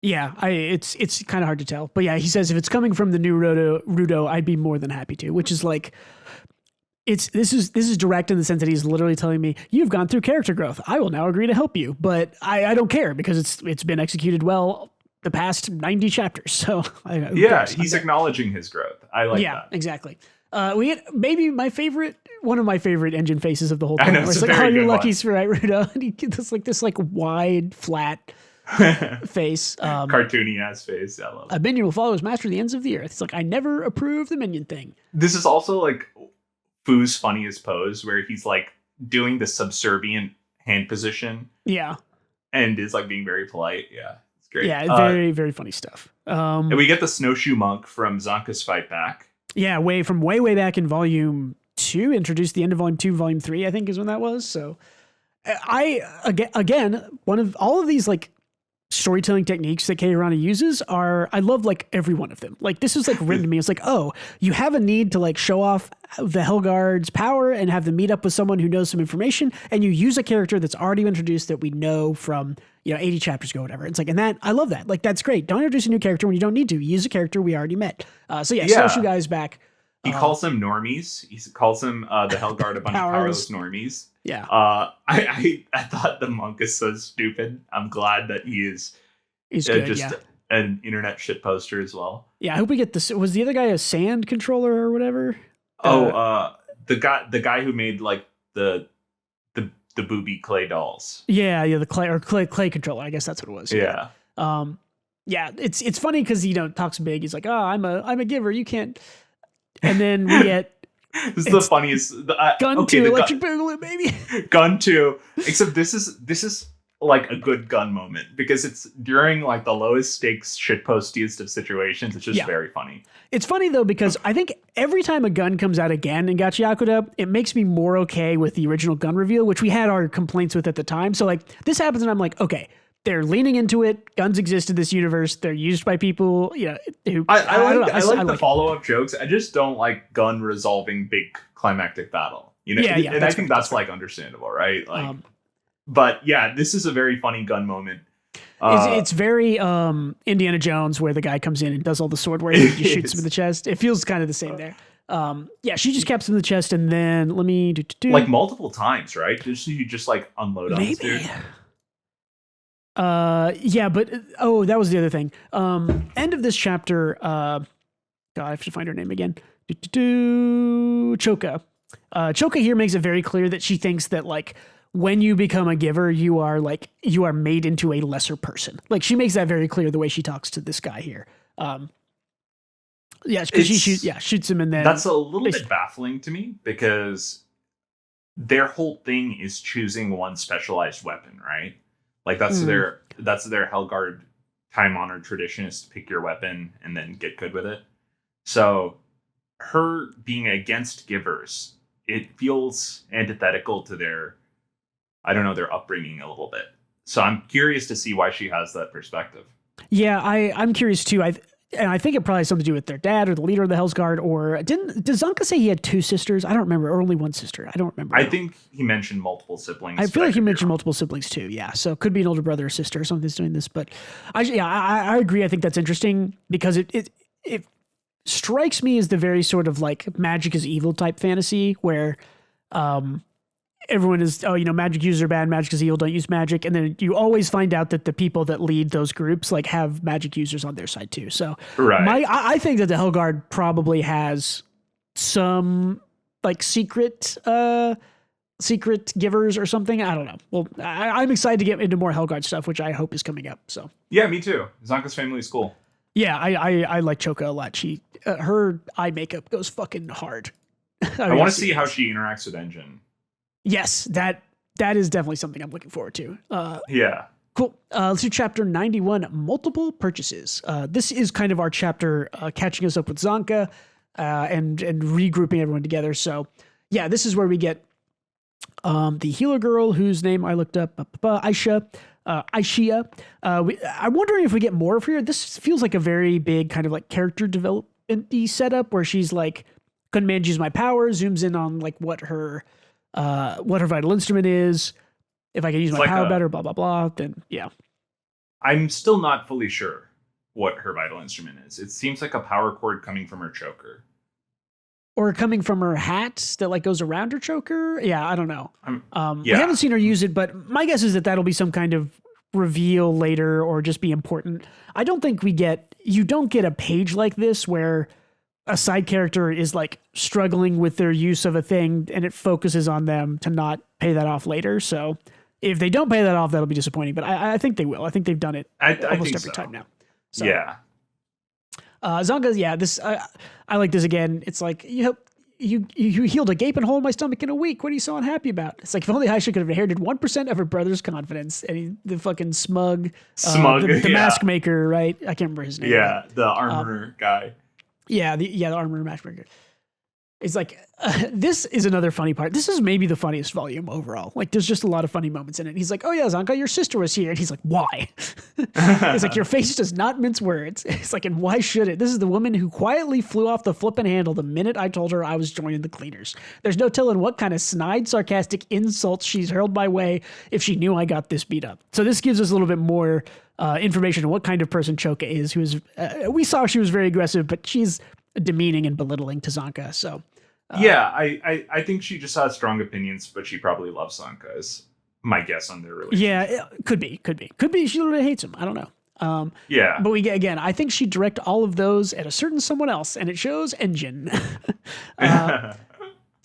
Yeah, it's kind of hard to tell. But yeah, he says if it's coming from the new Rudo, I'd be more than happy to, which is like, this is direct in the sense that he's literally telling me, you've gone through character growth. I will now agree to help you. But I don't care because it's been executed well the past 90 chapters. So he's acknowledging his growth. I like that. Yeah, exactly. We had maybe one of my favorite Engine faces of the whole thing. I know, it's like, oh, you're lucky, right, Rudo? And he gets like this wide, flat face. Cartoony ass face. I love it. A minion will follow his master to the ends of the earth. It's like, I never approve the minion thing. This is also like Fu's funniest pose where he's like doing the subservient hand position. Yeah. And is like being very polite. Yeah. It's great. Yeah, very, very funny stuff. And we get the snowshoe monk from Zonka's fight back. Yeah, way back in volume 2, introduced the end of volume 2, volume 3, I think is when that was. So again, one of all of these like storytelling techniques that Urana uses I love like every one of them. Like this is like written to me. It's like, oh, you have a need to like show off the Hellguard's power and have them meet up with someone who knows some information, and you use a character that's already introduced that we know from 80 chapters ago, whatever. It's like, and that I love that. Like that's great. Don't introduce a new character when you don't need to. Use a character we already met. Snowshoe Guy's back. He calls them normies. He calls them the Hellguard a bunch of powerless normies. Yeah. I thought the monk is so stupid. I'm glad that he's good, an internet shit poster as well. Yeah, I hope we get this. Was the other guy a sand controller or whatever? The guy who made like the booby clay dolls. Yeah, the clay controller. I guess that's what it was. Yeah. Yeah, it's funny because talks big. He's like, oh, I'm a giver. You can't. And then we get. This is the funniest. Gun 2, electric boogaloo, baby. Gun 2. Except this is like a good gun moment because it's during like the lowest stakes shitpostiest of situations. It's just very funny. It's funny though because I think every time a gun comes out again in GACHIAKUTA, it makes me more okay with the original gun reveal, which we had our complaints with at the time. So like this happens and I'm like, okay, they're leaning into it. Guns exist in this universe. They're used by people, who I like the follow-up jokes. I just don't like gun resolving big climactic battle. And I think that's like understandable, right? Like but yeah, this is a very funny gun moment. It's very Indiana Jones where the guy comes in and does all the sword work and just shoots him in the chest. It feels kind of the same there. She just caps him in the chest and then let me do like multiple times, right? You just like unload on this dude. But that was the other thing. End of this chapter. God, I have to find her name again. Choka. Choka here makes it very clear that she thinks that like when you become a giver, you are made into a lesser person. Like she makes that very clear the way she talks to this guy here. Because she shoots him and then that's a little bit baffling to me because their whole thing is choosing one specialized weapon, right? Like that's their Hellguard time-honored tradition is to pick your weapon and then get good with it. So her being against givers, it feels antithetical to their upbringing a little bit. So I'm curious to see why she has that perspective. Yeah, I'm curious too. I think it probably has something to do with their dad or the leader of the Hellsguard, or did Zonka say he had 2 sisters? I don't remember, or only 1 sister. I don't remember. I think he mentioned multiple siblings. I feel like he mentioned multiple siblings too. Yeah, so it could be an older brother or sister or something that's doing this. But I agree. I think that's interesting because it strikes me as the very sort of like magic is evil type fantasy where everyone is, magic users are bad, magic is evil, don't use magic. And then you always find out that the people that lead those groups like have magic users on their side too. So I think that the Hellguard probably has some like secret givers or something. I don't know. Well, I'm excited to get into more Hellguard stuff, which I hope is coming up. So yeah, me too. Zonka's family is cool. Yeah, I like Choka a lot. Her eye makeup goes fucking hard. I want to see how she interacts with Engine. Yes, that is definitely something I'm looking forward to. Yeah. Cool. Let's do chapter 91, multiple purchases. This is kind of our chapter catching us up with Zanka and regrouping everyone together. So yeah, this is where we get the healer girl whose name I looked up, Aishia. I'm wondering if we get more of her. This feels like a very big kind of like character development-y setup where she's like, couldn't manage to use my power, zooms in on like what her vital instrument is. If I can use my power better, blah, blah, blah, then yeah. I'm still not fully sure what her vital instrument is. It seems like a power cord coming from her choker. Or coming from her hat that like goes around her choker. Yeah, I don't know. We haven't seen her use it, but my guess is that that'll be some kind of reveal later or just be important. I don't think you don't get a page like this where a side character is like struggling with their use of a thing and it focuses on them to not pay that off later. So if they don't pay that off, that'll be disappointing, but I think they will. I think they've done it almost every time now. So, yeah. Zanka, yeah, this I like this again. It's like you healed a gaping hole in my stomach in a week. What are you so unhappy about? It's like if only Aisha could have inherited 1% of her brother's confidence. And the fucking smug, the mask maker, right? I can't remember his name. Yeah, the armor guy. Yeah, the armor matchmaker. It's like this is another funny part. This is maybe the funniest volume overall. Like, there's just a lot of funny moments in it. He's like, "Oh yeah, Zanka, your sister was here," and he's like, "Why?" He's like, "Your face does not mince words." It's like, and why should it? This is the woman who quietly flew off the flippin' handle the minute I told her I was joining the cleaners. There's no telling what kind of snide, sarcastic insults she's hurled my way if she knew I got this beat up. So this gives us a little bit more information on what kind of person Choka is. We saw she was very aggressive, but she's demeaning and belittling to Zanka. So I think she just has strong opinions, but she probably loves Zanka is my guess on their relationship. Yeah, it could be she literally hates him. I don't know. But we get, again, I think she'd direct all of those at a certain someone else, and it shows Engine,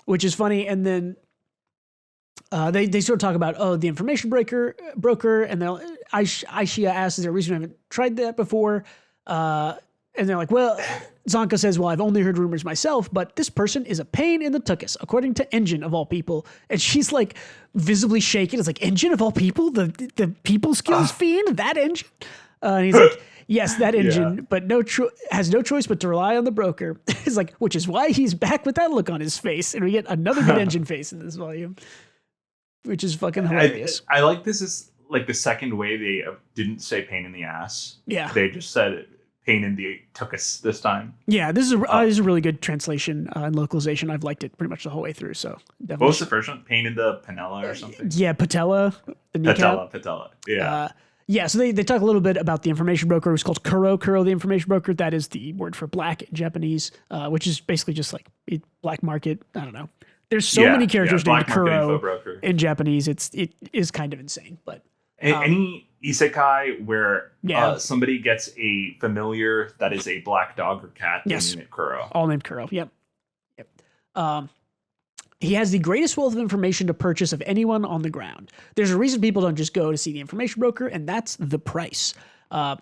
which is funny. And then they sort of talk about the information broker, and Aishia asks, "Is there a reason I haven't tried that before?" And they're like, well, Zanka says, "Well, I've only heard rumors myself, but this person is a pain in the tuchus, according to Engine of all people." And she's like visibly shaken. It's like, Engine of all people? The people skills fiend? That Engine? And he's like, yes, that Engine, but has no choice but to rely on the broker. It's like, which is why he's back with that look on his face. And we get another good Engine face in this volume, which is fucking hilarious. I like this is like the second way they didn't say pain in the ass. Yeah. They just said it. Pain in the tuchus this time. Yeah, this is a really good translation and localization. I've liked it pretty much the whole way through. So definitely. What was the first one? Pain in the panella or something? Yeah, patella. The kneecap. Patella. Yeah. Yeah, so they talk a little bit about the information broker who's called Kuro. Kuro, the information broker, that is the word for black in Japanese, which is basically just like black market. I don't know. There's so many characters named Kuro in Japanese. It is kind of insane. But any isekai where somebody gets a familiar that is a black dog or cat, they name it Kuro. All named Kuro. Yep. He has the greatest wealth of information to purchase of anyone on the ground. There's a reason people don't just go to see the information broker, and that's the price.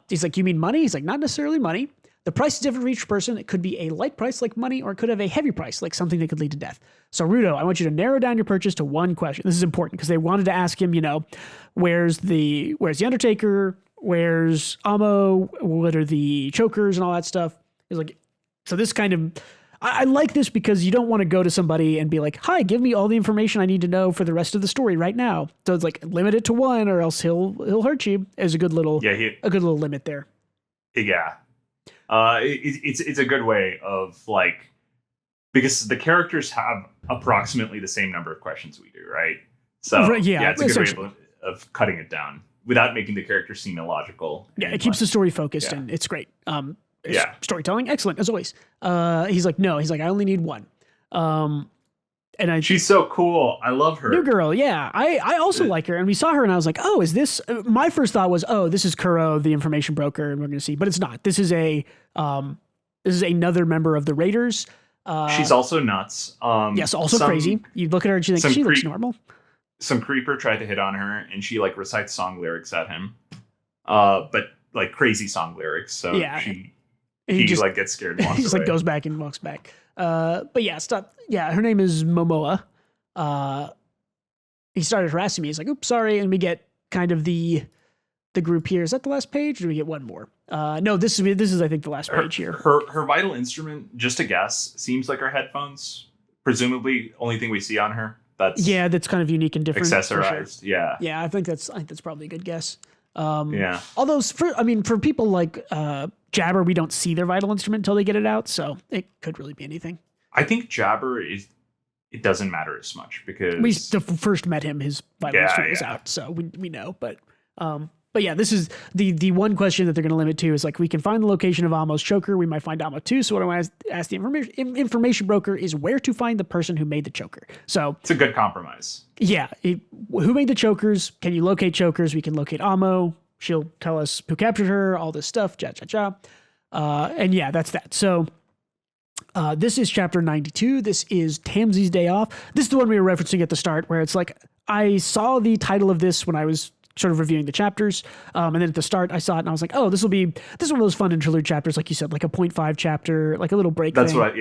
He's like, "You mean money?" He's like, "Not necessarily money. The price is different for each person. It could be a light price like money, or it could have a heavy price like something that could lead to death. So Rudo, I want you to narrow down your purchase to one question." This is important because they wanted to ask him, where's the Undertaker? Where's Amo? What are the chokers and all that stuff? He's like, so this kind of, I like this because you don't want to go to somebody and be like, "Hi, give me all the information I need to know for the rest of the story right now." So it's like, limit it to one or else he'll hurt you. There's a good little limit there. Yeah. It's a good way of like, because the characters have approximately the same number of questions we do, right? So it's a good way of cutting it down without making the character seem illogical. Yeah, it keeps the story focused and it's great. Storytelling, excellent as always. He's like, "No," he's like, "I only need one." She's so cool. I love her. New girl, yeah. I also like her, and we saw her, and I was like, "Oh, is this?" My first thought was, "Oh, this is Kuro, the information broker," and we're going to see, but it's not. This is another member of the Raiders. She's also nuts. Yes, also crazy. You look at her, and she thinks she looks normal. Some creeper tried to hit on her, and she like recites song lyrics at him. But like crazy song lyrics. So Yeah. he just like gets scared and walks he just away. like goes back and walks back. But yeah, stop. Yeah, her name is Momoa. He started harassing me. He's like, "Oops, sorry," and we get kind of the group here. Is that the last page? Or do we get one more? No, this is I think the last page here. Her vital instrument, just a guess, seems like her headphones. Presumably, only thing we see on her. That's kind of unique and different. Accessorized. Sure. Yeah, I think that's probably a good guess. Yeah. Although for people like Jabber, we don't see their vital instrument until they get it out, so it could really be anything. I think Jabber it doesn't matter as much because we first met him, his vital instrument was out, so we know. But yeah, this is the one question that they're going to limit to is like, we can find the location of Amo's choker. We might find Amo too. So what I want to ask the information broker is where to find the person who made the choker. So it's a good compromise. Yeah. Who made the chokers? Can you locate chokers? We can locate Amo. She'll tell us who captured her, all this stuff. And yeah, that's that. So this is chapter 92. This is Tamsi's Day Off. This is the one we were referencing at the start where it's like, I saw the title of this when I was sort of reviewing the chapters. And then at the start I saw it and I was like, oh, this is one of those fun interlude chapters. Like you said, like a 0.5 chapter, like a little break. That's thing. what,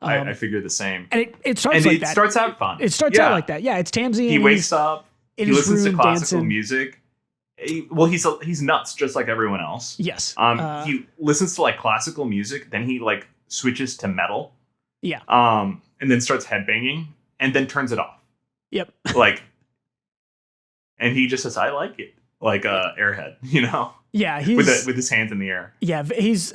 I figured the same. And it starts and like it that. Starts out fun. It starts out like that. Yeah. It's Tamsi. He wakes up, he listens to classical dancing. music. He's nuts just like everyone else. Yes. He listens to like classical music, then he like switches to metal. Yeah. And then starts headbanging and then turns it off. Yep. And he just says, I like it. Like Airhead, you know? Yeah, he's with his hands in the air. Yeah, he's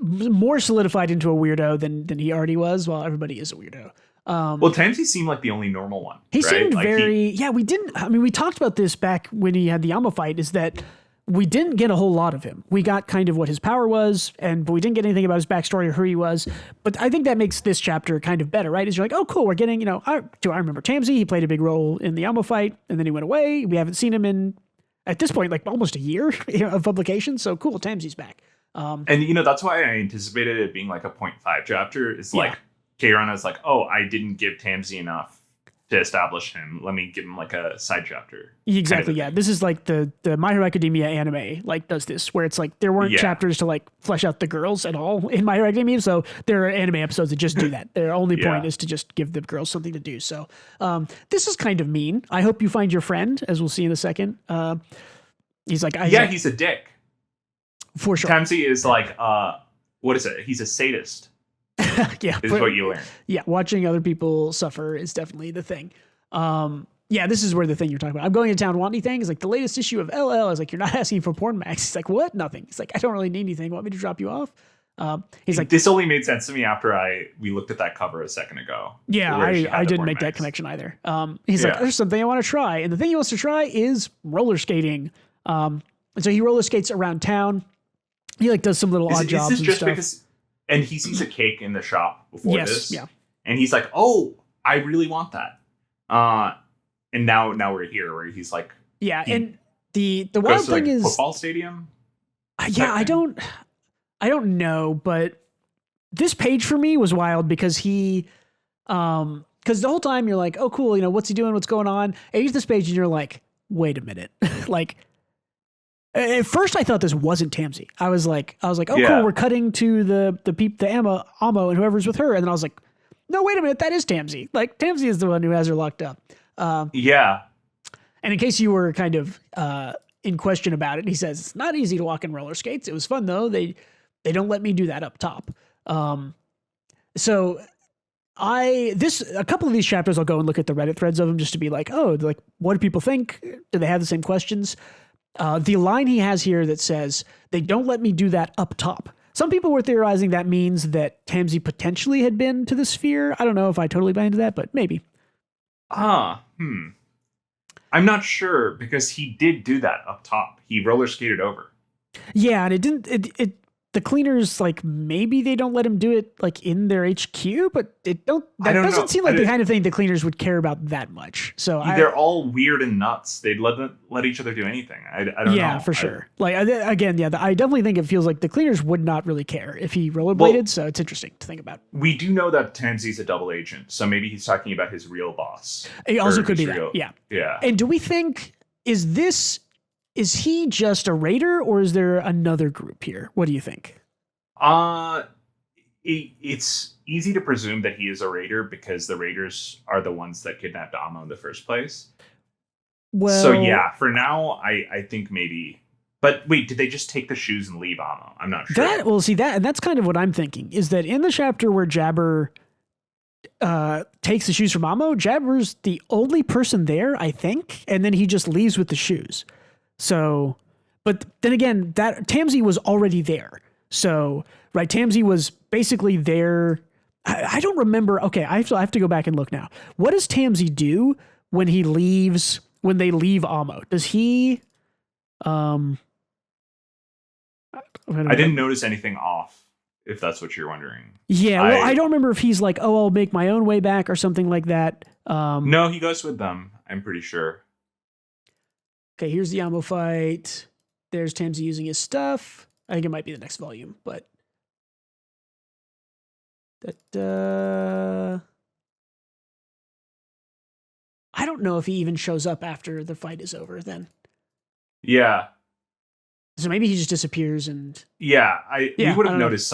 more solidified into a weirdo than he already was. Well, everybody is a weirdo. Well, Tamsi seemed like the only normal one. He right? seemed like very. We talked about this back when he had the Amo fight. Is that we didn't get a whole lot of him. We got kind of what his power was, but we didn't get anything about his backstory or who he was. But I think that makes this chapter kind of better, right? Is you're like, oh, cool, we're getting, I remember Tamsi. He played a big role in the Amo fight, and then he went away. We haven't seen him in, at this point, like almost a year of publication. So cool, Tamsi's back. And that's why I anticipated it being like a 0.5 chapter. It's like Urana's like, oh, I didn't give Tamsi enough to establish him. Let me give him like a side chapter. Exactly. Kind of This is like the My Hero Academia anime like does this, where it's like there weren't chapters to like flesh out the girls at all in My Hero Academia. So there are anime episodes that just do that. Their only point is to just give the girls something to do. So this is kind of mean. I hope you find your friend, as we'll see in a second. He's like, he's a dick. For sure. Tamsi is like, what is it? He's a sadist. Is what you learn. Yeah, watching other people suffer is definitely the thing. This is where the thing you're talking about. I'm going to town, want anything? It's like the latest issue of LL. Is like, you're not asking for porn max. He's like, what? Nothing. He's like, I don't really need anything. Want me to drop you off? He's like, this only made sense to me after we looked at that cover a second ago. Yeah, I didn't make that connection either. He's like, there's something I want to try, and the thing he wants to try is roller skating. And so he roller skates around town. He like does some little odd jobs and stuff. Because, and he sees a cake in the shop before this. Yeah. And he's like, oh, I really want that. And now we're here where he's like, and the wild thing is football stadium. I don't know, but this page for me was wild because because the whole time you're like, oh cool, what's he doing? What's going on? And you get this page and you're like, wait a minute. Like, at first I thought this wasn't Tamsi. I was like, oh cool, we're cutting to the Amo and whoever's with her. And then I was like, no, wait a minute, that is Tamsi. Like, Tamsi is the one who has her locked up. And in case you were kind of in question about it, he says, it's not easy to walk in roller skates. It was fun though. They don't let me do that up top. So a couple of these chapters, I'll go and look at the Reddit threads of them just to be like, oh, like, what do people think? Do they have the same questions? The line he has here that says, they don't let me do that up top. Some people were theorizing that means that Tamsi potentially had been to the sphere. I don't know if I totally buy into that, but maybe. I'm not sure because he did do that up top. He roller skated over. Yeah, and it didn't. The cleaners, like, maybe they don't let him do it like in their HQ, but that doesn't seem like the kind of thing the cleaners would care about that much. So they're all weird and nuts. They'd let each other do anything. I don't know. Yeah, for sure. I definitely think it feels like the cleaners would not really care if he rollerbladed. So it's interesting to think about. We do know that Tamsi's a double agent, so maybe he's talking about his real boss. It also could be that. Yeah. Yeah. And do we think is is he just a raider or is there another group here? What do you think? It's easy to presume that he is a raider because the raiders are the ones that kidnapped Amo in the first place. Well, so yeah, for now, I think maybe. But wait, did they just take the shoes and leave Amo? I'm not sure. And that's kind of what I'm thinking, is that in the chapter where Jabber takes the shoes from Amo, Jabber's the only person there, I think, and then he just leaves with the shoes. So, but then again, that Tamsi was already there. So, right, Tamsi was basically there. I don't remember. Okay, I have to go back and look now. What does Tamsi do when he leaves? When they leave Amo, does he? I didn't notice anything off, if that's what you're wondering. Yeah, well, I don't remember if he's like, oh, I'll make my own way back or something like that. No, he goes with them, I'm pretty sure. Okay, here's the Amo fight. There's Tamsi using his stuff. I think it might be the next volume, but... I don't know if he even shows up after the fight is over then. Yeah. So maybe he just disappears and... Yeah, we would have noticed,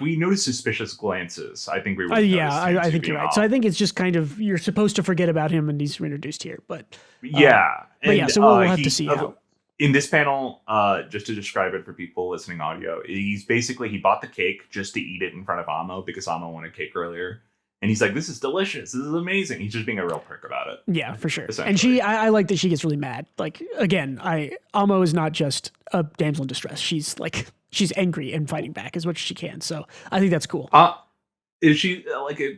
we noticed suspicious glances. I think we would have noticed. I think you're right. So I think it's just kind of, you're supposed to forget about him and he's introduced here, but... so we'll have to see how... In this panel, just to describe it for people listening audio, he bought the cake just to eat it in front of Amo because Amo wanted cake earlier. And he's like, this is delicious. This is amazing. He's just being a real prick about it. Yeah, for sure. And I like that she gets really mad. Like, again, Amo is not just a damsel in distress. She's angry and fighting back as much as she can. So I think that's cool. Is she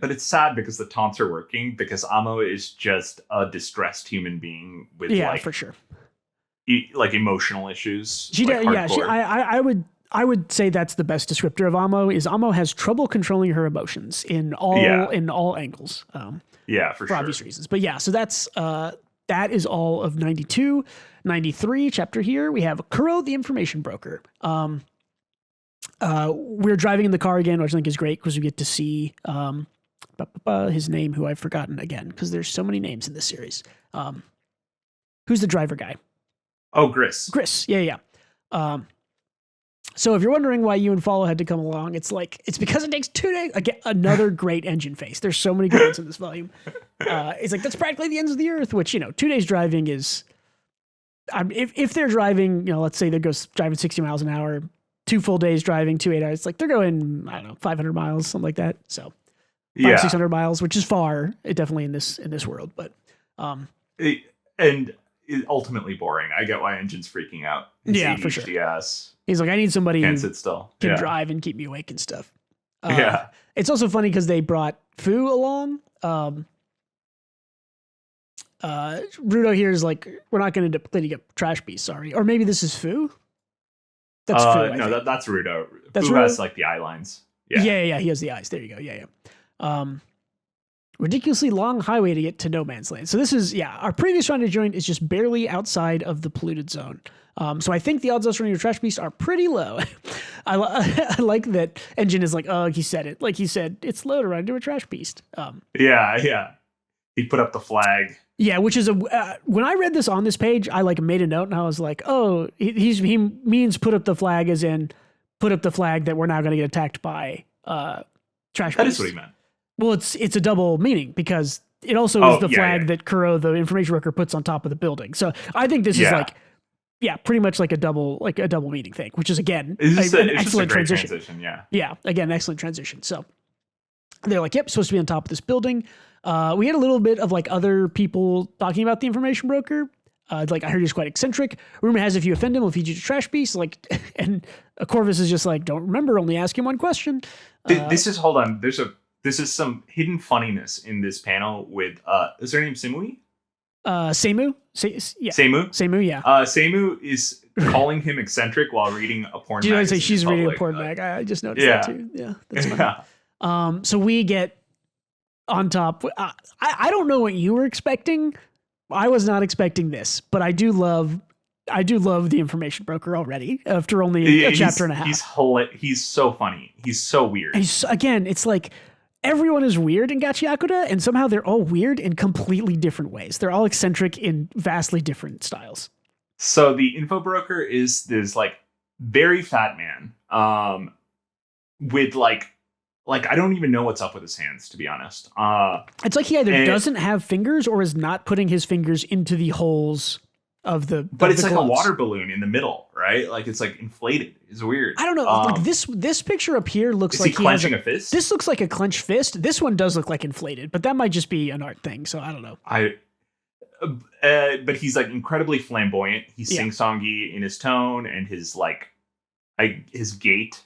but it's sad because the taunts are working because Amo is just a distressed human being with for sure. Emotional issues. I would say that's the best descriptor of Amo. Is Amo has trouble controlling her emotions in all angles. For obvious reasons. But yeah, so that is all of 92. 93 chapter here. We have Kuro the information broker. We're driving in the car again, which I think is great because we get to see his name, who I've forgotten again because there's so many names in this series. Who's the driver guy? Oh, Gris. Yeah. So if you're wondering why you and Follow had to come along, it's because it takes 2 days. Again, another great engine face. There's so many good ones in this volume. It's like, that's practically the ends of the earth, which, 2 days driving is, if they're driving, let's say they go driving 60 miles an hour, 2 full days driving, 2 8 hours, it's like they're going, 500 miles, something like that. So 600 miles, which is far, definitely in this world, but, and ultimately boring. I get why Engine's freaking out. For sure. Yes. He's like, I need somebody can't sit still. Can drive and keep me awake and stuff. It's also funny because they brought Fu along. Rudo here is like, we're not going to play a trash piece, sorry. Or maybe this is Fu? That's Fu. No, that's Rudo. Fu has the eye lines. Yeah. He has the eyes. There you go. Yeah. Ridiculously long highway to get to no man's land. So this is, our previous run to join is just barely outside of the polluted zone. So I think the odds of us running a trash beast are pretty low. I like that Engine is like, oh, he said it. Like he said, it's low to run into a trash beast. He put up the flag. Yeah, which is when I read this on this page, I made a note and I was like, oh, he means put up the flag as in put up the flag that we're now going to get attacked by trash beasts. That is what he meant. Well, it's a double meaning because it also is the flag that Kuro, the information worker, puts on top of the building. So I think this is pretty much like a double meaning thing, which is again an excellent transition. Again, excellent transition. So they're like, yep, supposed to be on top of this building. We had a little bit of other people talking about the information broker. I heard he's quite eccentric. Rumor has if you offend him, he'll feed you to trash beasts. And Corvus is just like, don't remember, only ask him one question. Hold on. This is some hidden funniness in this panel with, is her name Simui? Seimu? Seimu? Seimu, yeah. Seimu is calling him eccentric while reading a porn magazine. Do you say she's reading a porn mag? I just noticed that too. Yeah, that's funny. So we get on top. I don't know what you were expecting. I was not expecting this, but I do love the information broker already after only a chapter and a half. He's so funny. He's so weird. It's like everyone is weird in GACHIAKUTA, and somehow they're all weird in completely different ways. They're all eccentric in vastly different styles. So the info broker is this like very fat man, with like I don't even know what's up with his hands, to be honest. It's like he either doesn't have fingers or is not putting his fingers into the holes of the. But it's like gloves. a water balloon in the middle, right? Like it's like inflated. It's weird. I don't know. Like this picture up here looks is like he clenching a fist. This looks like a clenched fist. This one does look like inflated, but that might just be an art thing. So I don't know. But he's like incredibly flamboyant. He's sing-songy in his tone and his like, his gait.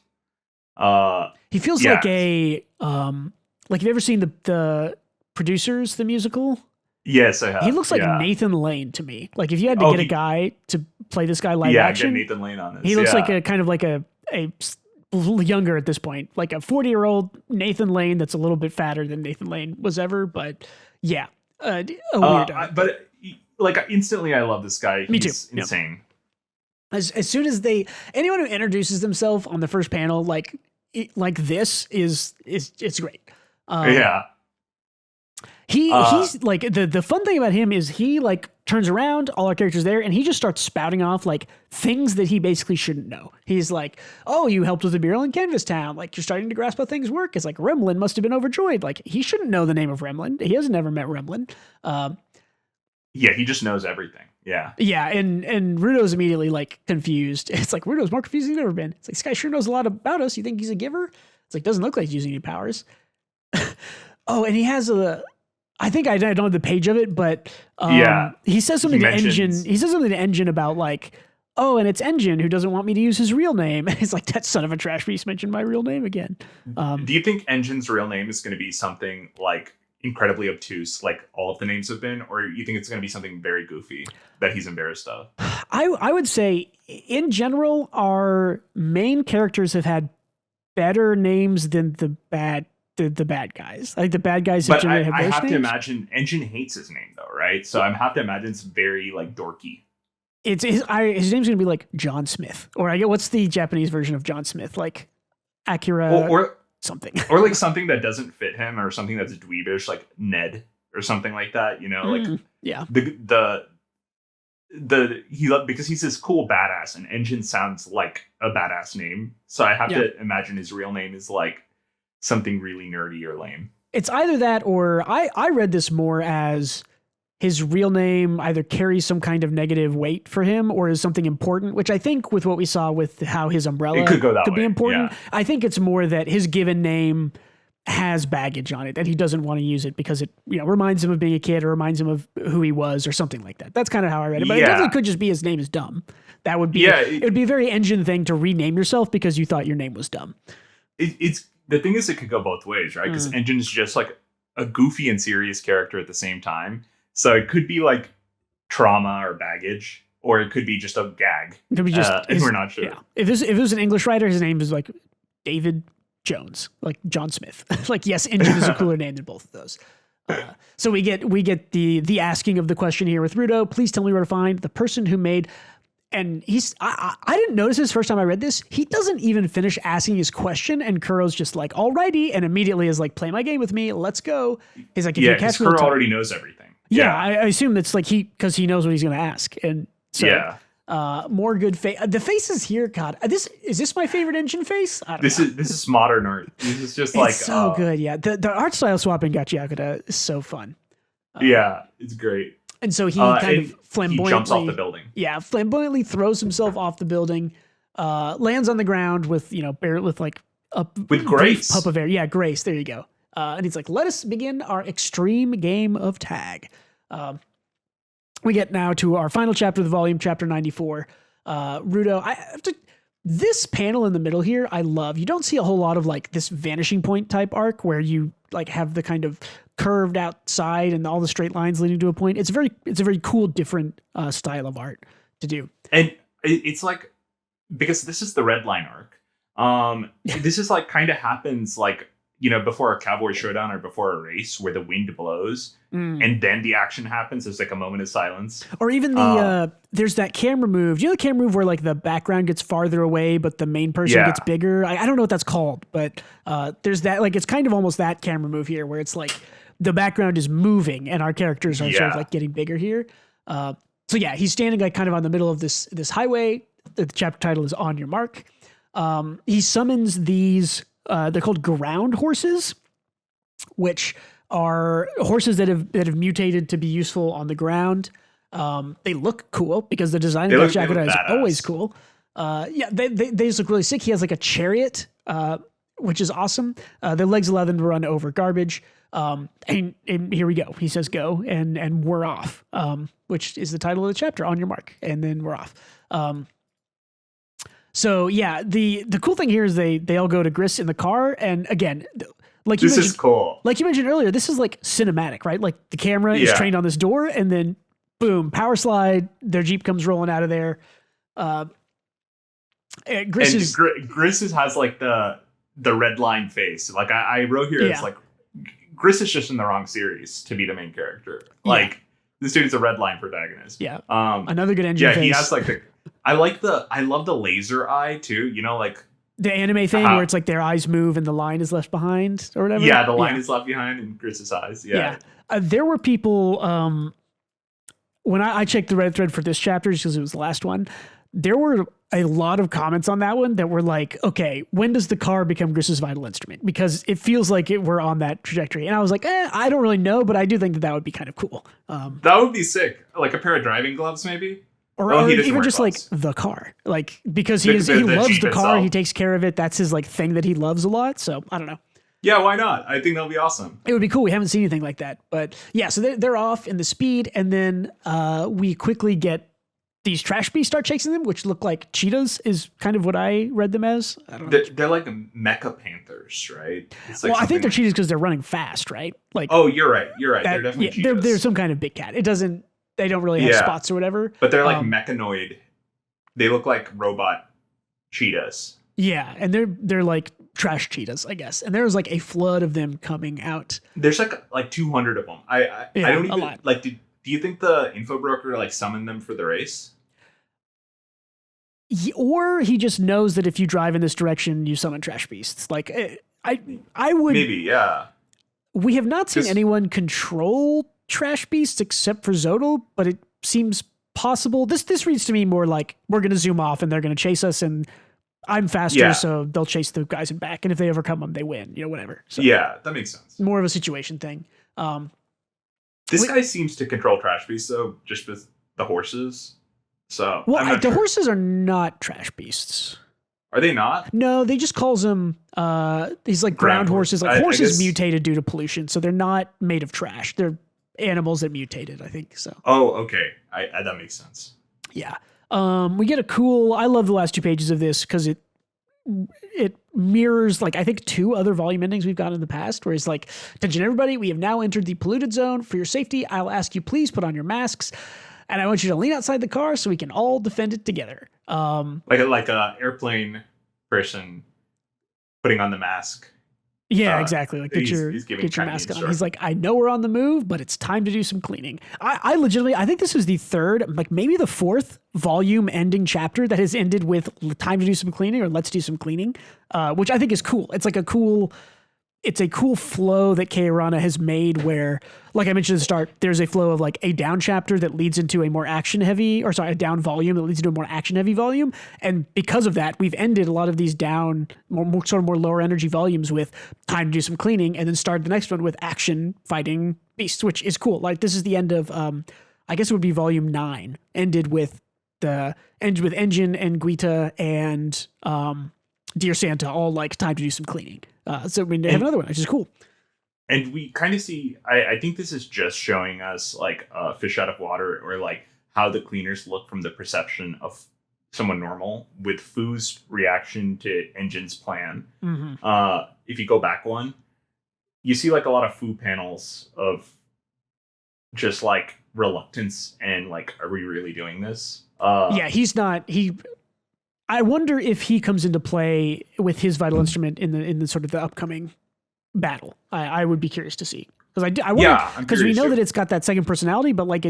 He feels like a like have you ever seen the Producers, the musical? Yes, I have. He looks like Nathan Lane to me. Like if you had to get a guy to play this guy live action, get Nathan Lane on this. He looks like a kind of like a younger at this point, like a 40-year-old Nathan Lane that's a little bit fatter than Nathan Lane was ever. But yeah, a weirdo. But like instantly, I love this guy. Me He's too. insane. As soon as anyone who introduces themselves on the first panel, like this is it's great. He's like the fun thing about him is he like turns around, all our characters there, and he just starts spouting off like things that he basically shouldn't know. He's like, "Oh, you helped with the mural in Canvas Town. Like you're starting to grasp how things work." It's like Remlin must have been overjoyed. Like he shouldn't know the name of Remlin. He has never met Remlin. Yeah, he just knows everything. Yeah. Yeah, and Rudo's immediately like confused. It's like Rudo's more confused than he's ever been. It's like this guy sure knows a lot about us. You think he's a giver? It's like doesn't look like he's using any powers. Oh, and he has I think I don't know the page of it, but he says something to Engine. He says something to Engine about like, oh, and it's Engine who doesn't want me to use his real name. He's like, that son of a trash piece mentioned my real name again. Do you think Engine's real name is going to be something like incredibly obtuse, like all of the names have been, or you think it's going to be something very goofy that he's embarrassed of? I would say, in general, our main characters have had better names than the bad guys. Like the bad guys have generally have worse names. I have to imagine Engine hates his name though, right? So I have to imagine it's very like dorky. His name's gonna be like John Smith, or I get what's the Japanese version of John Smith, like Akira or something, or like something that doesn't fit him, or something that's dweebish, like Ned or something like that. You know, like because he's this cool badass, and Engine sounds like a badass name. So I have to imagine his real name is like something really nerdy or lame. It's either that, or I read this more as his real name either carries some kind of negative weight for him or is something important, which I think with what we saw with how his umbrella could be important. Yeah. I think it's more that his given name has baggage on it, that he doesn't want to use it because it reminds him of being a kid or reminds him of who he was or something like that. That's kind of how I read it. But it definitely could just be his name is dumb. That would be it would be a very Engine thing to rename yourself because you thought your name was dumb. It's the thing is, it could go both ways, right? Because Engine is just like a goofy and serious character at the same time. So it could be like trauma or baggage, or it could be just a gag. It could be just, we're not sure. Yeah. If it was an English writer, his name is like David Jones, like John Smith. Like, yes, Engine is a cooler name than both of those. So we get the asking of the question here with Rudo. Please tell me where to find the person who made. And I didn't notice this first time I read this. He doesn't even finish asking his question, and Kuro's just like, alrighty, and immediately is like, play my game with me, let's go. He's like, if you catch me, Kuro already knows everything. Yeah, I assume that's like because he knows what he's going to ask, and so more good face. The faces here, God, is this my favorite Engine face? I don't know. This is modern art. This is just it's so good. Yeah, the art style swap in GACHIAKUTA is so fun. It's great. And so he kind of flamboyantly jumps off the building. Yeah, flamboyantly throws himself off the building, lands on the ground with with grace, puff of air. Yeah, grace. There you go. And he's like, "Let us begin our extreme game of tag." We get now to our final chapter of the volume, chapter 94. Rudo, this panel in the middle here, I love. You don't see a whole lot of like this vanishing point type arc where you like have the kind of curved outside and all the straight lines leading to a point. It's a very cool, different style of art to do. And it's like, because this is the red line arc. This is like kind of happens like, before a cowboy showdown or before a race where the wind blows and then the action happens. There's like a moment of silence. Or even there's that camera move. Do you know the camera move where like the background gets farther away, but the main person gets bigger? I don't know what that's called, but there's that, like, it's kind of almost that camera move here where it's like the background is moving and our characters are sort of like getting bigger here. So So yeah, he's standing like kind of on the middle of this highway. The chapter title is On Your Mark. He summons these, they're called ground horses, which are horses that have mutated to be useful on the ground. They look cool because the design of GACHIAKUTA is always cool. They just look really sick. He has like a chariot, which is awesome. Their legs allow them to run over garbage. And here we go. He says go, and we're off, which is the title of the chapter, On Your Mark. And then we're off. So yeah, the cool thing here is they all go to Gris in the car. And again, this is cool. Like you mentioned earlier, this is like cinematic, right? Like the camera is trained on this door, and then boom, power slide, their Jeep comes rolling out of there. Gris has like the red line face. Like I wrote here, it's like Gris is just in the wrong series to be the main character. Like this dude is a red line protagonist. Yeah. Another good engine. Yeah, face. he has like I love the laser eye too. You know, like the anime thing where it's like their eyes move and the line is left behind or whatever. Yeah, the line is left behind in Gris's eyes. Yeah. There were people when I checked the Reddit thread for this chapter because it was the last one. There were a lot of comments on that one that were like, okay, when does the car become Gris's vital instrument? Because it feels like we're on that trajectory. And I was like, I don't really know, but I do think that would be kind of cool. That would be sick. Like a pair of driving gloves, maybe? Or even just like the car. Like, because he loves the car. He takes care of it. That's his like thing that he loves a lot. So I don't know. Yeah, why not? I think that'll be awesome. It would be cool. We haven't seen anything like that. But yeah, so they're off in the speed. And then we quickly get these trash beasts start chasing them, which look like cheetahs is kind of what I read them as. I don't know. They're like mecha panthers, right? It's like I think they're cheetahs because they're running fast, right? Like, oh, you're right. They're definitely cheetahs. They're some kind of big cat. They don't really have spots or whatever. But they're like mechanoid. They look like robot cheetahs. Yeah, and they're like trash cheetahs, I guess. And there's like a flood of them coming out. There's like 200 of them. I don't even a lot. Like do you think the info broker like summoned them for the race? Or he just knows that if you drive in this direction, you summon trash beasts. Like I would maybe, yeah. We have not seen anyone control trash beasts except for Zodal, but it seems possible. This reads to me more like we're going to zoom off and they're going to chase us, and I'm faster, so they'll chase the guys in back, and if they overcome them, they win. You know, whatever. So, yeah, that makes sense. More of a situation thing. This guy seems to control trash beasts, though, just with the horses. So, well, the horses are not trash beasts. Are they not? No, they just calls them these like ground horses. Like horses mutated due to pollution, so they're not made of trash. They're animals that mutated, I think. So. Oh, okay. That makes sense. Yeah. We get I love the last 2 pages of this because it mirrors like I think 2 other volume endings we've gotten in the past, where it's like, attention everybody, we have now entered the polluted zone. For your safety, I'll ask you please put on your masks, and I want you to lean outside the car so we can all defend it together. Like a airplane person putting on the mask. Yeah, exactly. Like get your mask on. He's like, I know we're on the move, but it's time to do some cleaning. I legitimately, I think this is the 3rd, like maybe the 4th volume ending chapter that has ended with time to do some cleaning or let's do some cleaning, which I think is cool. It's like a cool flow that Urana has made where, like I mentioned at the start, there's a flow of like a down chapter that leads into a down volume that leads into a more action heavy volume. And because of that, we've ended a lot of these down, more lower energy volumes with time to do some cleaning, and then started the next one with action fighting beasts, which is cool. Like this is the end of, I guess it would be volume 9, ended with Engine and Guita and Dear Santa all like time to do some cleaning. So we have another one, which is cool. And we kind of see, I think this is just showing us like a fish out of water, or like how the cleaners look from the perception of someone normal, with Fu's reaction to Engine's plan. Mm-hmm. If you go back one, you see like a lot of Fu panels of just like reluctance and like, are we really doing this? He's not, I wonder if he comes into play with his vital instrument in the sort of the upcoming battle. I would be curious to see, because I wonder, because we know that it's got that second personality, but like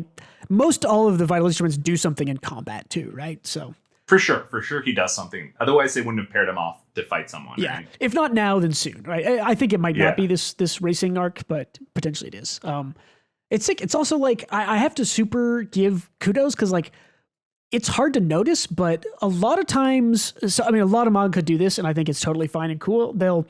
most all of the vital instruments do something in combat too, right? So for sure he does something. Otherwise, they wouldn't have paired him off to fight someone. Yeah, right? If not now, then soon, right? I think it might not be this racing arc, but potentially it is. It's like, it's also like, I have to super give kudos because like, it's hard to notice, but a lot of times, so, I mean, a lot of manga do this and I think it's totally fine and cool. They'll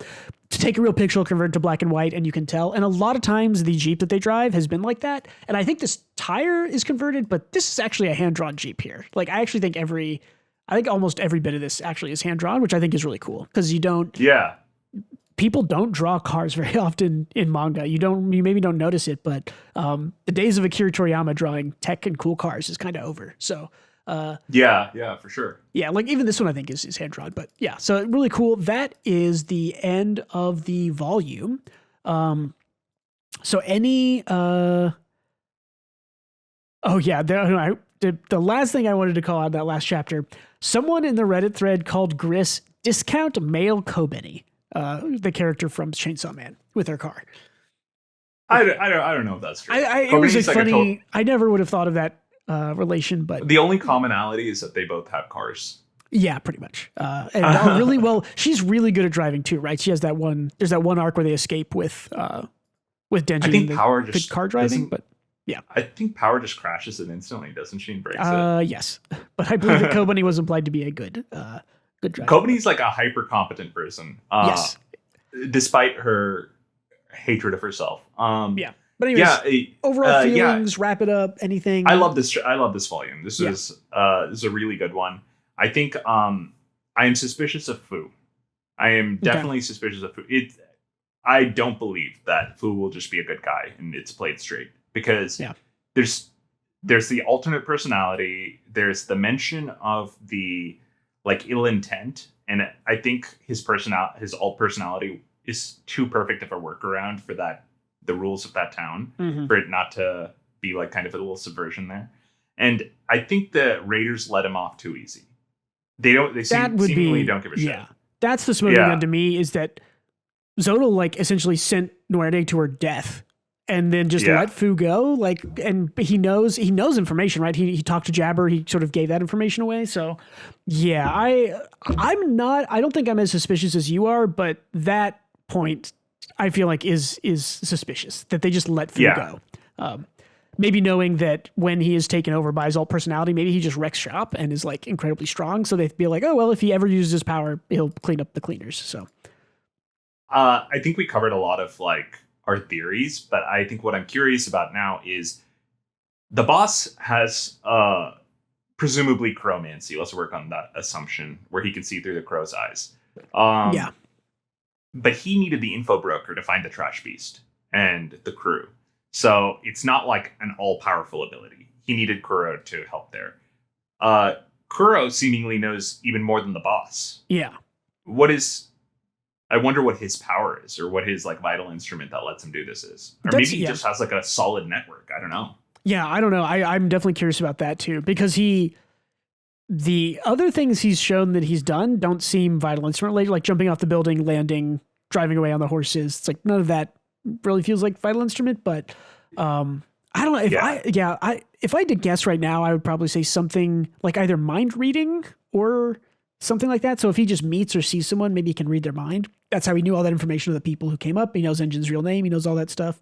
take a real picture, convert it to black and white, and you can tell. And a lot of times the Jeep that they drive has been like that. And I think this tire is converted, but this is actually a hand-drawn Jeep here. Like I actually think I think almost every bit of this actually is hand-drawn, which I think is really cool because people don't draw cars very often in manga. You maybe don't notice it, but the days of Akira Toriyama drawing tech and cool cars is kind of over. So yeah, for sure. Yeah, like even this one I think is hand drawn, but yeah, so really cool. That is the end of the volume. So any the last thing I wanted to call out that last chapter, someone in the Reddit thread called Gris discount male Kobeni, the character from Chainsaw Man with her car. I don't know if that's true. It was like funny. I never would have thought of that relation, but the only commonality is that they both have cars. Yeah, pretty much. And really well, she's really good at driving too, right? She has that one. There's that one arc where they escape with Denji. I think Power just car driving, but yeah, I think Power just crashes it instantly, doesn't she? And breaks it. Yes, but I believe that Kobeni was implied to be a good driver. Kobeni's like a hyper competent person. Yes, despite her hatred of herself. Yeah. But anyways, overall feelings, wrap it up, anything. I love this volume. This is a really good one. I think I am suspicious of Fu. I am definitely suspicious of Fu. I don't believe that Fu will just be a good guy and it's played straight because there's the alternate personality. There's the mention of the like ill intent, and I think his alt personality is too perfect of a workaround for the rules of that town, for it not to be like kind of a little subversion there. And I think the Raiders let him off too easy. They seemingly don't give a shit. Yeah. That's the smoking gun to me, is that Zodal like essentially sent Nuerde to her death and then just let Fu go. Like, and he knows information, right? He talked to Jabber. He sort of gave that information away. So yeah, I don't think I'm as suspicious as you are, but that point I feel like is suspicious that they just let Fu go. Maybe knowing that when he is taken over by his alt personality, maybe he just wrecks shop and is like incredibly strong. So they'd be like, oh, well, if he ever uses his power, he'll clean up the cleaners. So I think we covered a lot of like our theories, but I think what I'm curious about now is the boss has presumably chromancy. Let's work on that assumption where he can see through the crow's eyes. But he needed the info broker to find the trash beast and the crew. So it's not like an all-powerful ability. He needed Kuro to help there. Kuro seemingly knows even more than the boss. Yeah. I wonder what his power is, or what his like vital instrument that lets him do this is. Or maybe he just has like a solid network. I don't know. Yeah, I don't know. I'm definitely curious about that too, because the other things he's shown that he's done don't seem vital instrument related, like jumping off the building, landing, driving away on the horses. It's like none of that really feels like vital instrument, but I don't know. If I had to guess right now, I would probably say something like either mind reading or something like that. So if he just meets or sees someone, maybe he can read their mind. That's how he knew all that information of the people who came up. He knows Engine's real name. He knows all that stuff.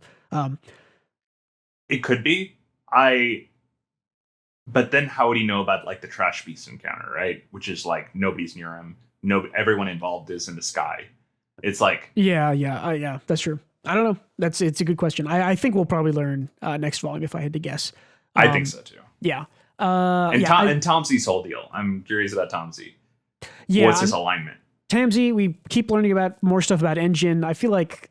It could be. But then how would he know about like the trash beast encounter, right? Which is like nobody's near him. Everyone involved is in the sky. It's like yeah, that's true. I don't know. It's a good question. I think we'll probably learn next volume if I had to guess. I think so too. Yeah. And Tomzi's whole deal. I'm curious about Tomzi. Yeah. What's his alignment? Tomzi, we keep learning about more stuff about Engine. I feel like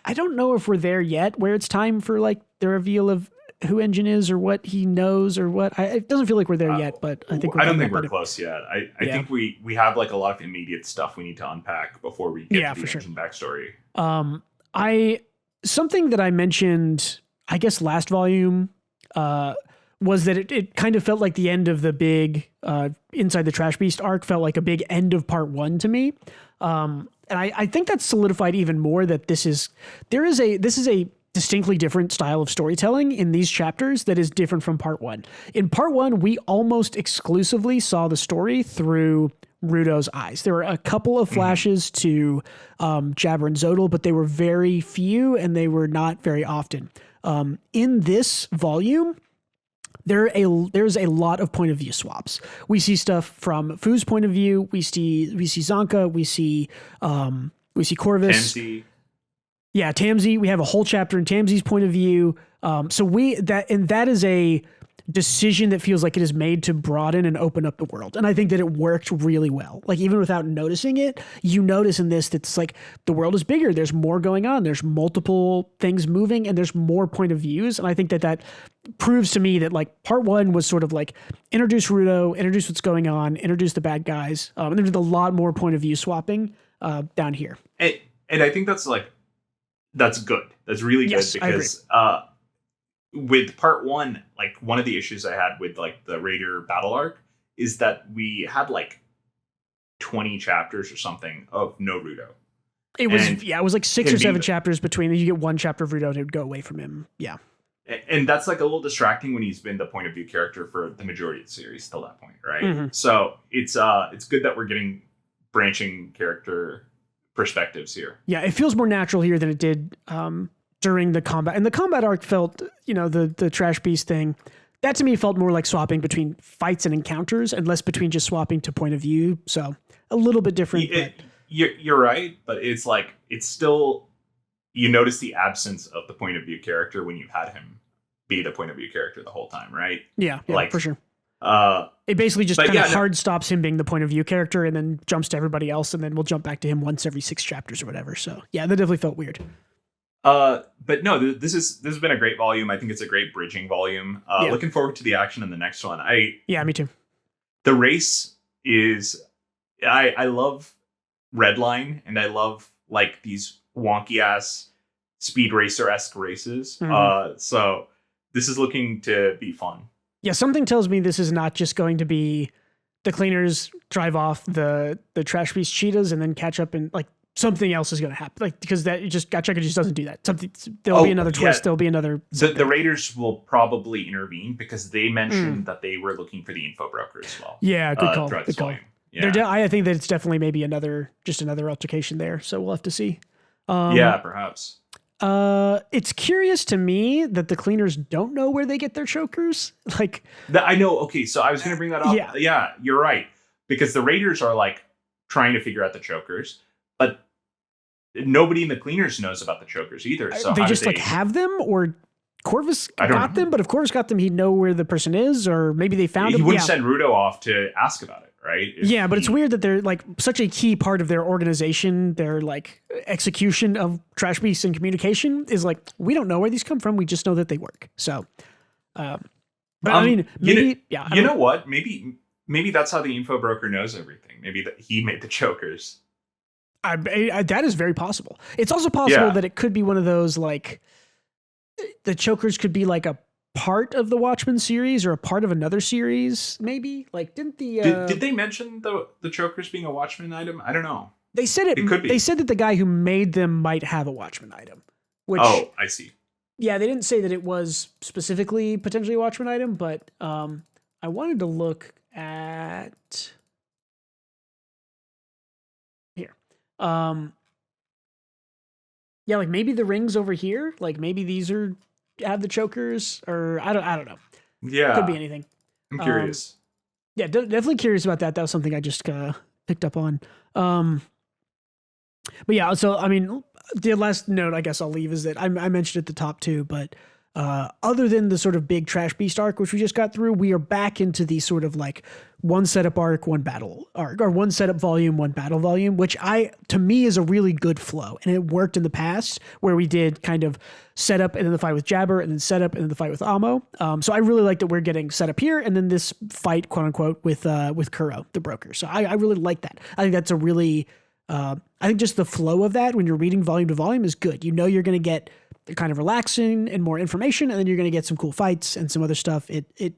I don't know if we're there yet, where it's time for like the reveal of who Engine is or what he knows or what. It doesn't feel like we're there yet, but I think I don't think we're close yet. I think we have like a lot of immediate stuff we need to unpack before we get to the Engine backstory. Something that I mentioned, I guess last volume, was that it kind of felt like the end of the big Inside the Trash Beast arc felt like a big end of part 1 to me. And I think that's solidified even more that this is a distinctly different style of storytelling in these chapters that is different from part 1. In part 1, we almost exclusively saw the story through Rudo's eyes. There were a couple of flashes to Jabber and Zodal, but they were very few and they were not very often. In this volume, there's a lot of point of view swaps. We see stuff from Fu's point of view. We see Zanka. We see Corvus. Tansy. Yeah, Tamsi. We have a whole chapter in Tamsi's point of view. So that is a decision that feels like it is made to broaden and open up the world. And I think that it worked really well. Like, even without noticing it, you notice in this that it's like the world is bigger. There's more going on. There's multiple things moving and there's more point of views. And I think that proves to me that like part one was sort of like introduce Rudo, introduce what's going on, introduce the bad guys. And there's a lot more point of view swapping down here. And I think that's good. That's really good, yes, because with part one, like one of the issues I had with like the Raider battle arc is that we had like 20 chapters or something of no Rudo. It was like 6 or 7 chapters between. You get one chapter of Rudo and it would go away from him. Yeah. And that's like a little distracting when he's been the point of view character for the majority of the series till that point, right? Mm-hmm. So it's good that we're getting branching character perspectives here. Yeah, it feels more natural here than it did during the combat. And the combat arc felt, the Trash Beast thing, that to me felt more like swapping between fights and encounters and less between just swapping to point of view. So a little bit different. You're right, but it's like, it's still, you notice the absence of the point of view character when you've had him be the point of view character the whole time, right? Yeah, like, for sure. It basically just kind of hard stops him being the point of view character and then jumps to everybody else, and then we'll jump back to him once every 6 chapters or whatever. So yeah, that definitely felt weird. But no, this has been a great volume. I think it's a great bridging volume. Looking forward to the action in the next one. Me too. The race is, I love Redline, and I love like these wonky ass speed racer-esque races. Mm-hmm. So this is looking to be fun. Yeah, something tells me this is not just going to be the cleaners drive off the Trash Beast cheetahs and then catch up, and like something else is going to happen. Like, because Gachaku just doesn't do that. There'll be another twist. There'll be another. The Raiders will probably intervene because they mentioned that they were looking for the info broker as well. Yeah, good call. Good call. Yeah. I think that it's definitely maybe another altercation there. So we'll have to see. Perhaps. It's curious to me that the cleaners don't know where they get their chokers. Like, I know. Okay, so I was going to bring that up. Yeah, you're right. Because the Raiders are like trying to figure out the chokers, but nobody in the cleaners knows about the chokers either. So they just like have them, or Corvus got them, but if Corvus got them, he'd know where the person is, or maybe they found him. He wouldn't send Rudo off to ask about it, right? But it's weird that they're like such a key part of their organization. Their like execution of Trash Beasts and communication is like, we don't know where these come from. We just know that they work. So, but I mean, maybe, you know what? Maybe that's how the info broker knows everything. Maybe that he made the chokers. That is very possible. It's also possible that it could be one of those, like, the chokers could be like a part of the Watchmen series or a part of another series, maybe. Like, did they mention the chokers being a Watchmen item? I don't know. They said it could be. They said that the guy who made them might have a Watchmen item. Which, I see. Yeah, they didn't say that it was specifically potentially a Watchmen item, but I wanted to look at here. Like maybe the rings over here, like maybe these have the chokers, or I don't know. Yeah, could be anything. I'm curious. Definitely curious about that. That was something I just picked up on. But yeah, so I mean, the last note I guess I'll leave is that I mentioned at the top too, but other than the sort of big Trash Beast arc, which we just got through, we are back into the sort of like one setup arc, one battle arc, or one setup volume, one battle volume, which to me is a really good flow. And it worked in the past where we did kind of setup and then the fight with Jabber and then setup and then the fight with Amo. So I really like that we're getting set up here and then this fight, quote unquote, with Kuro, the broker. So I really like that. I think that's a really, I think just the flow of that when you're reading volume to volume is good. You know, you're going to get kind of relaxing and more information, and then you're going to get some cool fights and some other stuff. It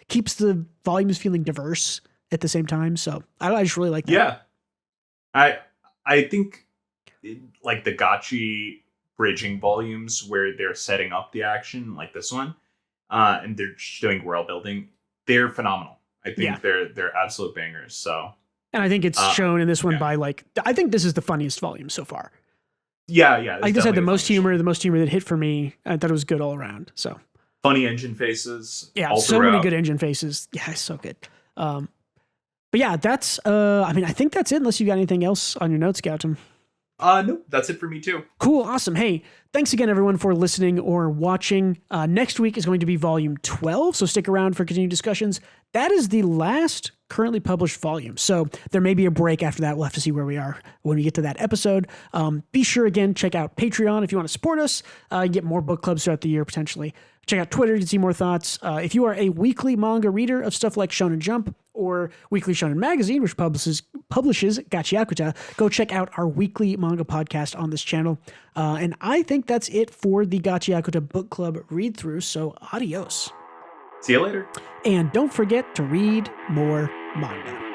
keeps the volumes feeling diverse at the same time. So I just really like that. Yeah. I think like the Gachi bridging volumes where they're setting up the action like this one, and they're just doing world building, they're phenomenal. I think they're absolute bangers. So, and I think it's shown in this one by like, I think this is the funniest volume so far. Yeah. Like I said, the most humor. humor that hit for me, I thought it was good all around. So Funny engine faces. yeah, all so many throughout. good engine faces. Yeah, it's so good. But yeah, that's I mean, I think that's it unless you got anything else on your notes, Gautam. No, that's it for me too. Cool, awesome. Hey, thanks again, everyone, for listening or watching. Next week is going to be volume 12, so stick around for continued discussions. That is the last currently published volume, so there may be a break after that. We'll have to see where we are when we get to that episode. Be sure, again, check out Patreon if you want to support us. Get more book clubs throughout the year, potentially. Check out Twitter to see more thoughts. If you are a weekly manga reader of stuff like Shonen Jump or Weekly Shonen Magazine, which publishes GACHIAKUTA, go check out our Weekly Manga Podcast on this channel. And I think that's it for the GACHIAKUTA Book Club read-through, so adios. See you later. And don't forget to read more manga.